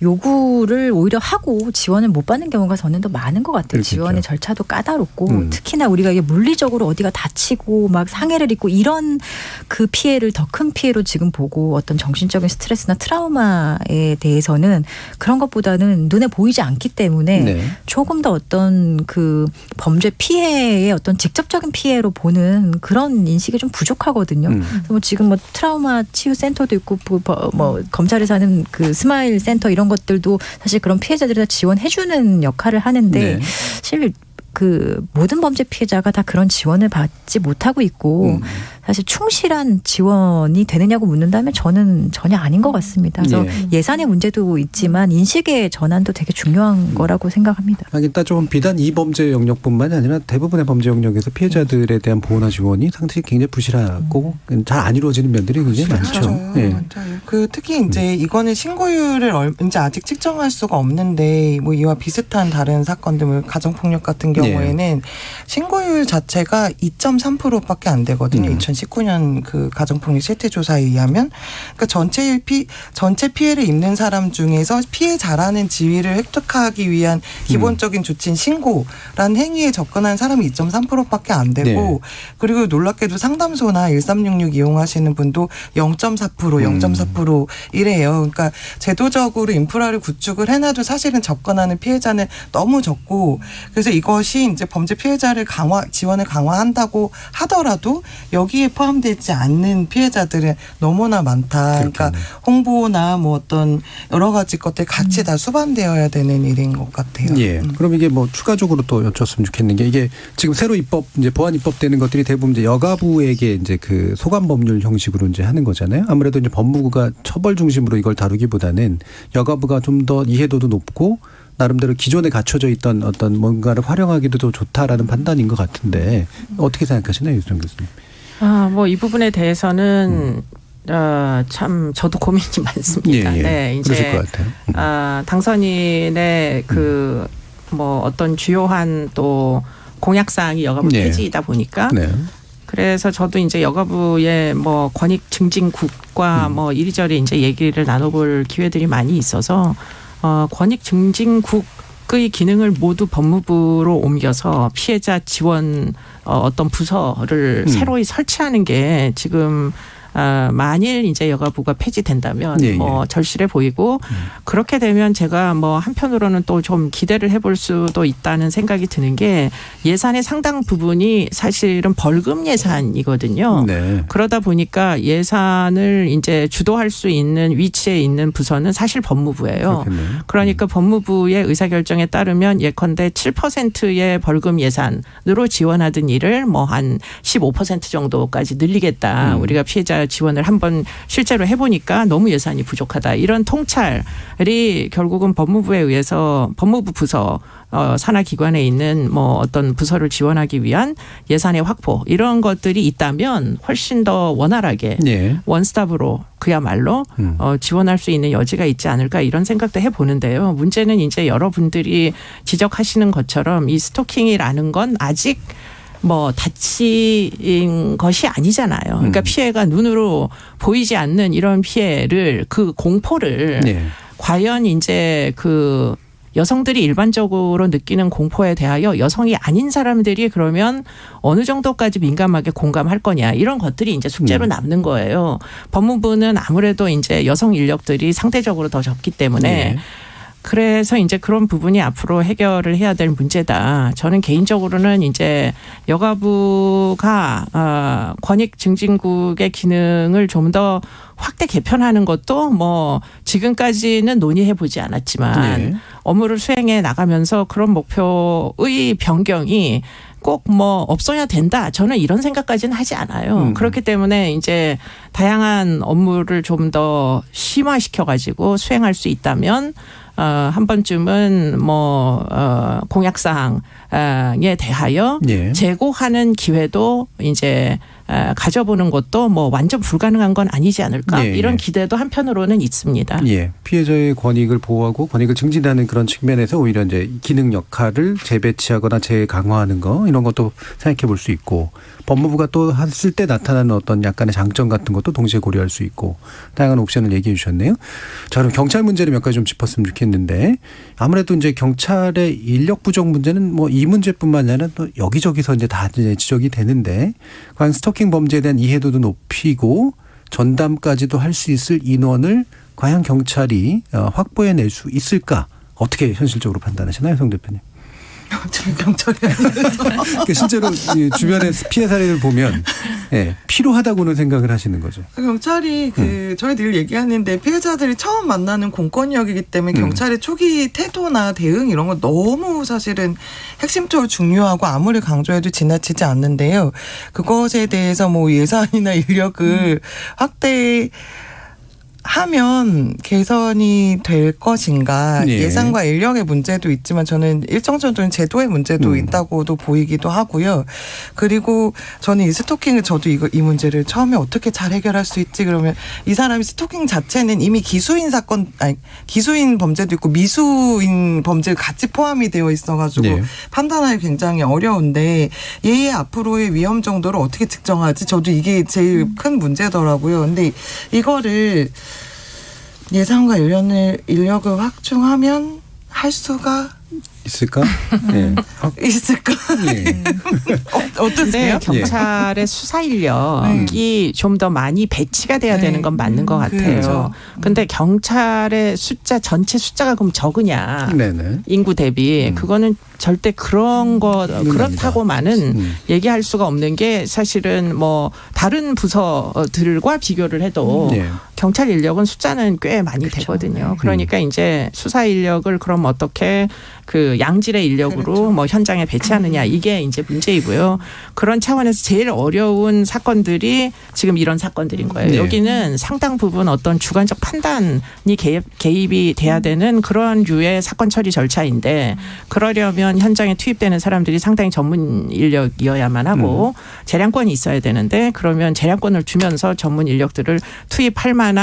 요구를 오히려 하고 지원을 못 받는 경우가 저는 더 많은 것 같아요. 그렇겠죠. 지원의 절차도 까다롭고 특히나 우리가 이게 물리적으로 어디가 다치고 막 상해를 입고 이런 그 피해를 더 큰 피해로 지금 보고 어떤 정신적인 스트레스나 트라우마에 대해서는 그런 것보다는 눈에 보이지 않기 때문에 조금 더 어떤 그 범죄 피해의 어떤 직접적인 피해로 보는 그런 인식이 좀 부족하거든요. 그래서 뭐 지금 뭐 트라우마 치유 센터도 있고 뭐 검찰에서 하는 그 스마일 센터 이런 것들도 사실 그런 피해자들이 다 지원해주는 역할을 하는데 사실 그 모든 범죄 피해자가 다 그런 지원을 받지 못하고 있고 사실 충실한 지원이 되느냐고 묻는다면 저는 전혀 아닌 것 같습니다. 그래서 예산의 문제도 있지만 인식의 전환도 되게 중요한 거라고 생각합니다. 하긴 따져보면 비단 이 범죄 영역뿐만이 아니라 대부분의 범죄 영역에서 피해자들에 대한 보호나 지원이 상당히 굉장히 부실하고 잘 안 이루어지는 면들이 굉장히 많죠. 맞아요. 그 특히 이제 이거는 신고율을 이제 아직 측정할 수가 없는데 뭐 이와 비슷한 다른 사건들, 뭐 가정폭력 같은 경우에는 신고율 자체가 2.3%밖에 안 되거든요. 2019년 그 가정폭력 실태조사에 의하면 그러니까 전체 피해를 입는 사람 중에서 피해자라는 지위를 획득하기 위한 기본적인 조치인 신고라는 행위에 접근한 사람이 2.3%밖에 안 되고 그리고 놀랍게도 상담소나 1366 이용하시는 분도 0.4% 이래요. 그러니까 제도적으로 인프라를 구축을 해놔도 사실은 접근하는 피해자는 너무 적고 그래서 이것이 이제 범죄 피해자를 지원을 강화한다고 하더라도 여기에 포함되지 않는 피해자들은 너무나 많다. 그러니까 홍보나 뭐 어떤 여러 가지 것들 같이 다 수반되어야 되는 일인 것 같아요. 예. 그럼 이게 뭐 추가적으로 또 여쭙으면 좋겠는 게 이게 지금 새로 이제 보완 입법되는 것들이 대부분 이제 여가부에게 이제 그 소관 법률 형식으로 이제 하는 거잖아요. 아무래도 이제 법무부가 처벌 중심으로 이걸 다루기보다는 여가부가 좀 더 이해도도 높고 나름대로 기존에 갖춰져 있던 어떤 뭔가를 활용하기도 더 좋다라는 판단인 것 같은데 어떻게 생각하시나요, 유수정 교수님? 뭐 이 부분에 대해서는 참 저도 고민이 많습니다. 예, 예. 네, 이제 그러실 것 같아요. 당선인의 그 뭐 어떤 주요한 또 공약 사항이 여가부 네. 폐지이다 보니까 네. 그래서 저도 이제 여가부의 뭐 권익 증진국과 뭐 이리저리 이제 얘기를 나눠볼 기회들이 많이 있어서 권익 증진국의 기능을 모두 법무부로 옮겨서 피해자 지원 어떤 부서를 새로이 설치하는 게 지금 만일 이제 여가부가 폐지된다면 예, 예. 뭐 절실해 보이고 그렇게 되면 제가 뭐 한편으로는 또 좀 기대를 해볼 수도 있다는 생각이 드는 게 예산의 상당 부분이 사실은 벌금 예산이거든요. 네. 그러다 보니까 예산을 이제 주도할 수 있는 위치에 있는 부서는 사실 법무부예요. 그렇겠네요. 그러니까 법무부의 의사결정에 따르면 예컨대 7%의 벌금 예산으로 지원하던 일을 뭐 한 15% 정도까지 늘리겠다. 우리가 피해자 지원을 한번 실제로 해보니까 너무 예산이 부족하다. 이런 통찰이 결국은 법무부에 의해서 법무부 부서 산하기관에 있는 뭐 어떤 부서를 지원하기 위한 예산의 확보 이런 것들이 있다면 훨씬 더 원활하게 예. 원스톱으로 그야말로 지원할 수 있는 여지가 있지 않을까 이런 생각도 해보는데요. 문제는 이제 여러분들이 지적하시는 것처럼 이 스토킹이라는 건 아직 뭐 다친 것이 아니잖아요. 그러니까 피해가 눈으로 보이지 않는 이런 피해를 그 공포를 네. 과연 이제 그 여성들이 일반적으로 느끼는 공포에 대하여 여성이 아닌 사람들이 그러면 어느 정도까지 민감하게 공감할 거냐 이런 것들이 이제 숙제로 남는 거예요. 법무부는 아무래도 이제 여성 인력들이 상대적으로 더 적기 때문에 네. 그래서 이제 그런 부분이 앞으로 해결을 해야 될 문제다. 저는 개인적으로는 이제 여가부가 권익 증진국의 기능을 좀 더 확대 개편하는 것도 뭐 지금까지는 논의해 보지 않았지만 네. 업무를 수행해 나가면서 그런 목표의 변경이 꼭 뭐 없어야 된다. 저는 이런 생각까지는 하지 않아요. 그렇기 때문에 이제 다양한 업무를 좀 더 심화시켜 가지고 수행할 수 있다면 한 번쯤은 뭐 공약사항에 대하여 예. 재고하는 기회도 이제 가져보는 것도 뭐 완전 불가능한 건 아니지 않을까 예, 예. 이런 기대도 한편으로는 있습니다. 예. 피해자의 권익을 보호하고 권익을 증진하는 그런 측면에서 오히려 이제 기능 역할을 재배치하거나 재강화하는 거 이런 것도 생각해 볼 수 있고 법무부가 또 했을 때 나타나는 어떤 약간의 장점 같은 것도 동시에 고려할 수 있고 다양한 옵션을 얘기해 주셨네요. 자, 그럼 경찰 문제를 몇 가지 좀 짚었으면 좋겠는데 아무래도 이제 경찰의 인력 부족 문제는 뭐 이 문제뿐만 아니라 또 여기저기서 이제 다 이제 지적이 되는데 과연 스토킹 범죄에 대한 이해도도 높이고 전담까지도 할 수 있을 인원을 과연 경찰이 확보해낼 수 있을까? 어떻게 현실적으로 판단하시나요, 성 대표님? 지금 경찰이 아니라서. 실제로 주변의 피해 사례를 보면 필요하다고는 생각을 하시는 거죠. 경찰이 저희 늘 얘기하는데 피해자들이 처음 만나는 공권력이기 때문에 경찰의 초기 태도나 대응 이런 거 너무 사실은 핵심적으로 중요하고 아무리 강조해도 지나치지 않는데요. 그것에 대해서 뭐 예산이나 인력을 하면 개선이 될 것인가. 예. 예산과 인력의 문제도 있지만 저는 일정 정도는 제도의 문제도 있다고도 보이기도 하고요. 그리고 저는 이 스토킹을 저도 이 문제를 처음에 어떻게 잘 해결할 수 있지 그러면 이 사람이 스토킹 자체는 이미 기수인 범죄도 있고 미수인 범죄가 같이 포함이 되어 있어가지고 예. 판단하기 굉장히 어려운데 얘의 앞으로의 위험 정도를 어떻게 측정하지? 저도 이게 제일 큰 문제더라고요. 근데 이거를 예산과 인력을 확충하면 할 수가 있을까? 네. 있을까? 네. 어떠세요? 경찰의 수사 인력이 좀 더 많이 배치가 돼야 되는 건 맞는 것 같아요. 그렇죠. 근데 경찰의 전체 숫자가 그럼 적으냐? 네네. 인구 대비 그거는 절대 그렇다고만은 얘기할 수가 없는 게 사실은 뭐 다른 부서들과 비교를 해도 네. 경찰 인력은 숫자는 꽤 많이 되거든요. 그러니까 이제 수사 인력을 그럼 어떻게 그 양질의 인력으로 뭐 현장에 배치하느냐 이게 이제 문제이고요. 그런 차원에서 제일 어려운 사건들이 지금 이런 사건들인 거예요. 네. 여기는 상당 부분 어떤 주관적 판단이 개입이 돼야 되는 그런 류의 사건 처리 절차인데 그러려면 현장에 투입되는 사람들이 상당히 전문 인력이어야만 하고 재량권이 있어야 되는데 그러면 재량권을 주면서 전문 인력들을 투입할 만한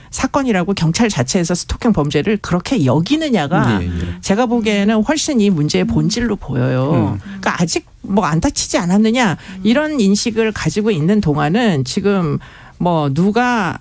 사건이라고 경찰 자체에서 스토킹 범죄를 그렇게 여기느냐가 제가 보기에는 훨씬 이 문제의 본질로 보여요. 그러니까 아직 뭐 안 다치지 않았느냐 이런 인식을 가지고 있는 동안은 지금 뭐 누가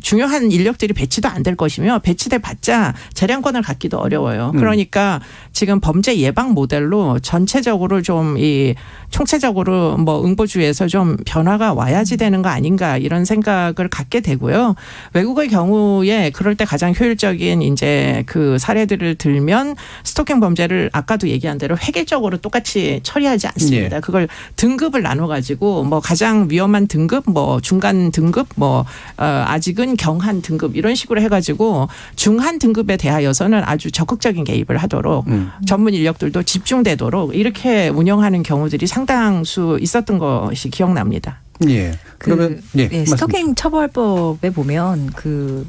중요한 인력들이 배치도 안 될 것이며 배치돼 봤자 재량권을 갖기도 어려워요. 그러니까 지금 범죄 예방 모델로 전체적으로 좀 이 총체적으로 뭐 응보주에서 좀 변화가 와야지 되는 거 아닌가 이런 생각을 갖게 되고요. 외국의 경우에 그럴 때 가장 효율적인 이제 그 사례들을 들면 스토킹 범죄를 아까도 얘기한 대로 획일적으로 똑같이 처리하지 않습니다. 그걸 등급을 나눠 가지고 뭐 가장 위험한 등급 뭐 중간 등급 뭐 아직은 경한 등급 이런 식으로 해가지고 중한 등급에 대하여서는 아주 적극적인 개입을 하도록 전문 인력들도 집중되도록 이렇게 운영하는 경우들이 상당수 있었던 것이 기억납니다. 예. 그러면 스토킹 처벌법에 보면 그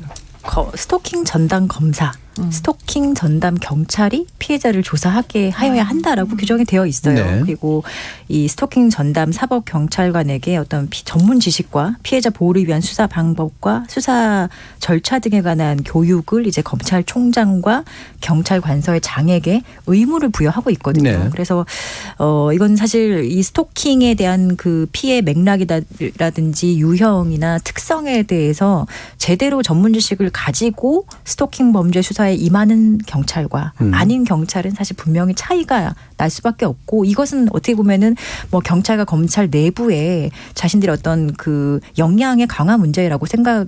스토킹 전담 검사, 스토킹 전담 경찰이 피해자를 조사하게 하여야 한다라고 규정이 되어 있어요. 네. 그리고 이 스토킹 전담 사법 경찰관에게 어떤 전문 지식과 피해자 보호를 위한 수사 방법과 수사 절차 등에 관한 교육을 이제 검찰총장과 경찰관서의 장에게 의무를 부여하고 있거든요. 네. 그래서 이건 사실 이 스토킹에 대한 그 피해 맥락이라든지 유형이나 특성에 대해서 제대로 전문 지식을 가지고 스토킹 범죄 수사에 임하는 경찰과 아닌 경찰은 사실 분명히 차이가 날 수밖에 없고 이것은 어떻게 보면은 뭐 경찰과 검찰 내부에 자신들의 어떤 그 역량의 강화 문제라고 생각을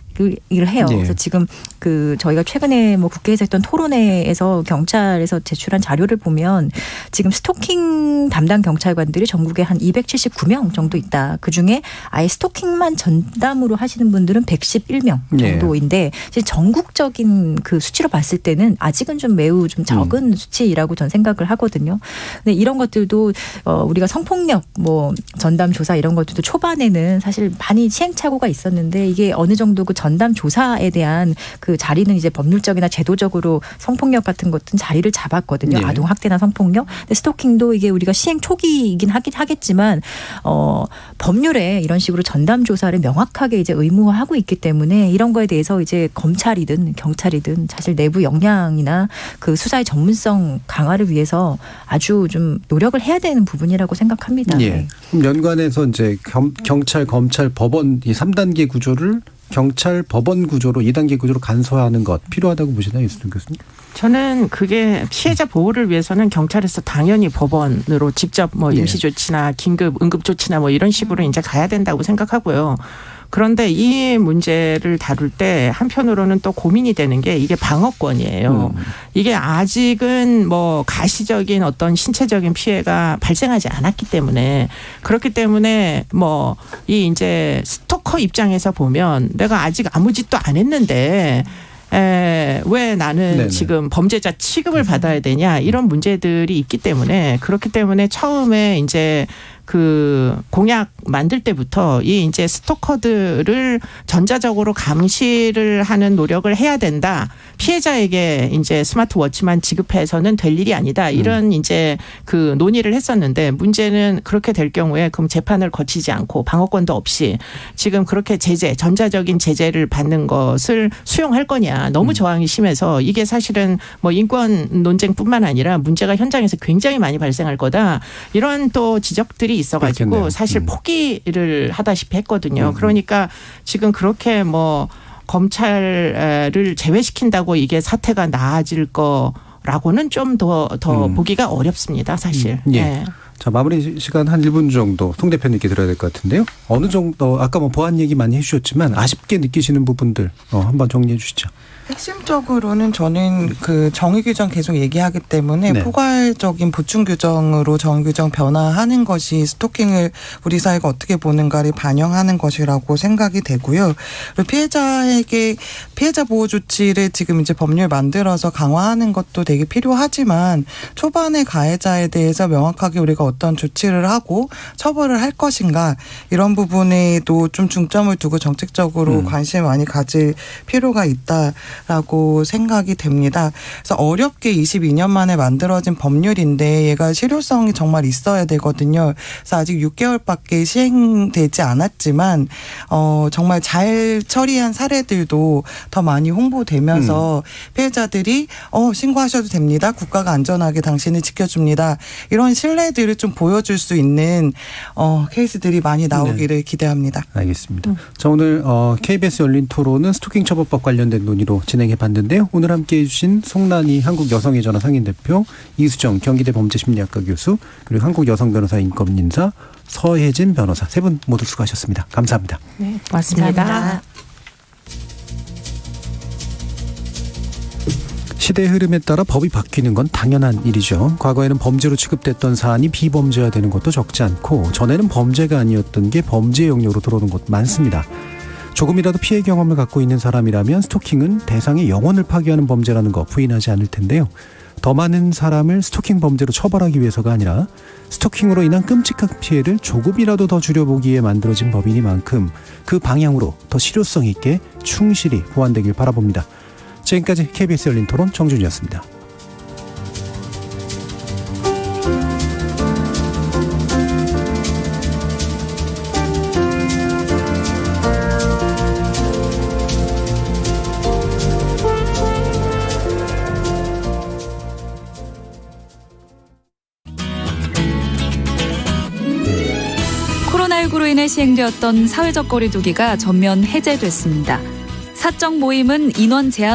해요. 네. 그래서 지금 그 저희가 최근에 뭐 국회에서 했던 토론회에서 경찰에서 제출한 자료를 보면 지금 스토킹 담당 경찰관들이 전국에 한 279명 정도 있다. 그중에 아예 스토킹만 전담으로 하시는 분들은 111명 정도인데 전국적인 그 수치로 봤을 때는 아직은 좀 매우 좀 적은 수치라고 전 생각을 하거든요. 근데 이런 것들도 우리가 성폭력 뭐 전담 조사 이런 것들도 초반에는 사실 많이 시행착오가 있었는데 이게 어느 정도 그 전담 조사에 대한 그 자리는 이제 법률적이나 제도적으로 성폭력 같은 것은 자리를 잡았거든요. 네. 아동 학대나 성폭력. 근데 스토킹도 이게 우리가 시행 초기이긴 하겠지만 법률에 이런 식으로 전담 조사를 명확하게 이제 의무화하고 있기 때문에 이런 거에 대해서 이제 검찰이든 경찰이든 사실 내부 역량이나 그 수사의 전문성 강화를 위해서 아주 좀 노력을 해야 되는 부분이라고 생각합니다. 예. 그럼 연관해서 이제 경찰, 검찰, 법원 이 3단계 구조를 경찰, 법원 구조로 2단계 구조로 간소화하는 것 필요하다고 보시나요, 이수정 교수님? 저는 그게 피해자 보호를 위해서는 경찰에서 당연히 법원으로 직접 뭐 임시조치나 긴급 응급조치나 뭐 이런 식으로 이제 가야 된다고 생각하고요. 그런데 이 문제를 다룰 때 한편으로는 또 고민이 되는 게 이게 방어권이에요. 이게 아직은 뭐 가시적인 어떤 신체적인 피해가 발생하지 않았기 때문에 그렇기 때문에 뭐 이 이제 스토커 입장에서 보면 내가 아직 아무 짓도 안 했는데 왜 나는 네네. 지금 범죄자 취급을 받아야 되냐 이런 문제들이 있기 때문에 그렇기 때문에 처음에 이제 그 공약 만들 때부터 이 이제 스토커들을 전자적으로 감시를 하는 노력을 해야 된다. 피해자에게 이제 스마트워치만 지급해서는 될 일이 아니다. 이런 이제 그 논의를 했었는데 문제는 그렇게 될 경우에 그럼 재판을 거치지 않고 방어권도 없이 지금 그렇게 전자적인 제재를 받는 것을 수용할 거냐. 너무 저항이 심해서 이게 사실은 뭐 인권 논쟁뿐만 아니라 문제가 현장에서 굉장히 많이 발생할 거다. 이런 또 지적들이 있어가지고 그렇겠네요. 사실 포기를 하다시피 했거든요. 그러니까 지금 그렇게 뭐 검찰을 제외시킨다고 이게 사태가 나아질 거라고는 좀 더 보기가 어렵습니다. 사실. 예. 네. 자, 마무리 시간 한 1분 정도 송 대표님께 들어야 될 것 같은데요. 어느 정도 아까 뭐 보안 얘기 많이 해주셨지만 아쉽게 느끼시는 부분들 한번 정리해 주시죠. 핵심적으로는 저는 그 정의 규정 계속 얘기하기 때문에 네. 포괄적인 보충 규정으로 정의 규정 변화하는 것이 스토킹을 우리 사회가 어떻게 보는가를 반영하는 것이라고 생각이 되고요. 그리고 피해자에게 피해자 보호 조치를 지금 이제 법률 만들어서 강화하는 것도 되게 필요하지만 초반에 가해자에 대해서 명확하게 우리가 어떤 조치를 하고 처벌을 할 것인가 이런 부분에도 좀 중점을 두고 정책적으로 관심을 많이 가질 필요가 있다. 라고 생각이 됩니다. 그래서 어렵게 22년 만에 만들어진 법률인데 얘가 실효성이 정말 있어야 되거든요. 그래서 아직 6개월밖에 시행되지 않았지만 정말 잘 처리한 사례들도 더 많이 홍보되면서 피해자들이 신고하셔도 됩니다. 국가가 안전하게 당신을 지켜줍니다. 이런 신뢰들을 좀 보여줄 수 있는 케이스들이 많이 나오기를 기대합니다. 알겠습니다. 자, 오늘 KBS 열린 토론은 스토킹 처벌법 관련된 논의로 진행해 봤는데요. 오늘 함께해 주신 송란희 한국여성의전화 상임대표, 이수정 경기대 범죄심리학과 교수, 그리고 한국여성변호사인권인사 서혜진 변호사 세 분 모두 수고하셨습니다. 감사합니다. 네, 고맙습니다. 감사합니다. 시대의 흐름에 따라 법이 바뀌는 건 당연한 일이죠. 과거에는 범죄로 취급됐던 사안이 비범죄화되는 것도 적지 않고 전에는 범죄가 아니었던 게 범죄 영역으로 들어오는 것도 많습니다. 조금이라도 피해 경험을 갖고 있는 사람이라면 스토킹은 대상의 영혼을 파괴하는 범죄라는 거 부인하지 않을 텐데요. 더 많은 사람을 스토킹 범죄로 처벌하기 위해서가 아니라 스토킹으로 인한 끔찍한 피해를 조금이라도 더 줄여보기에 만들어진 법이니만큼 그 방향으로 더 실효성 있게 충실히 보완되길 바라봅니다. 지금까지 KBS 열린 토론 정준이었습니다. 코로나19로 인해 시행되었던 사회적 거리 두기가 전면 해제됐습니다. 사적 모임은 인원 제한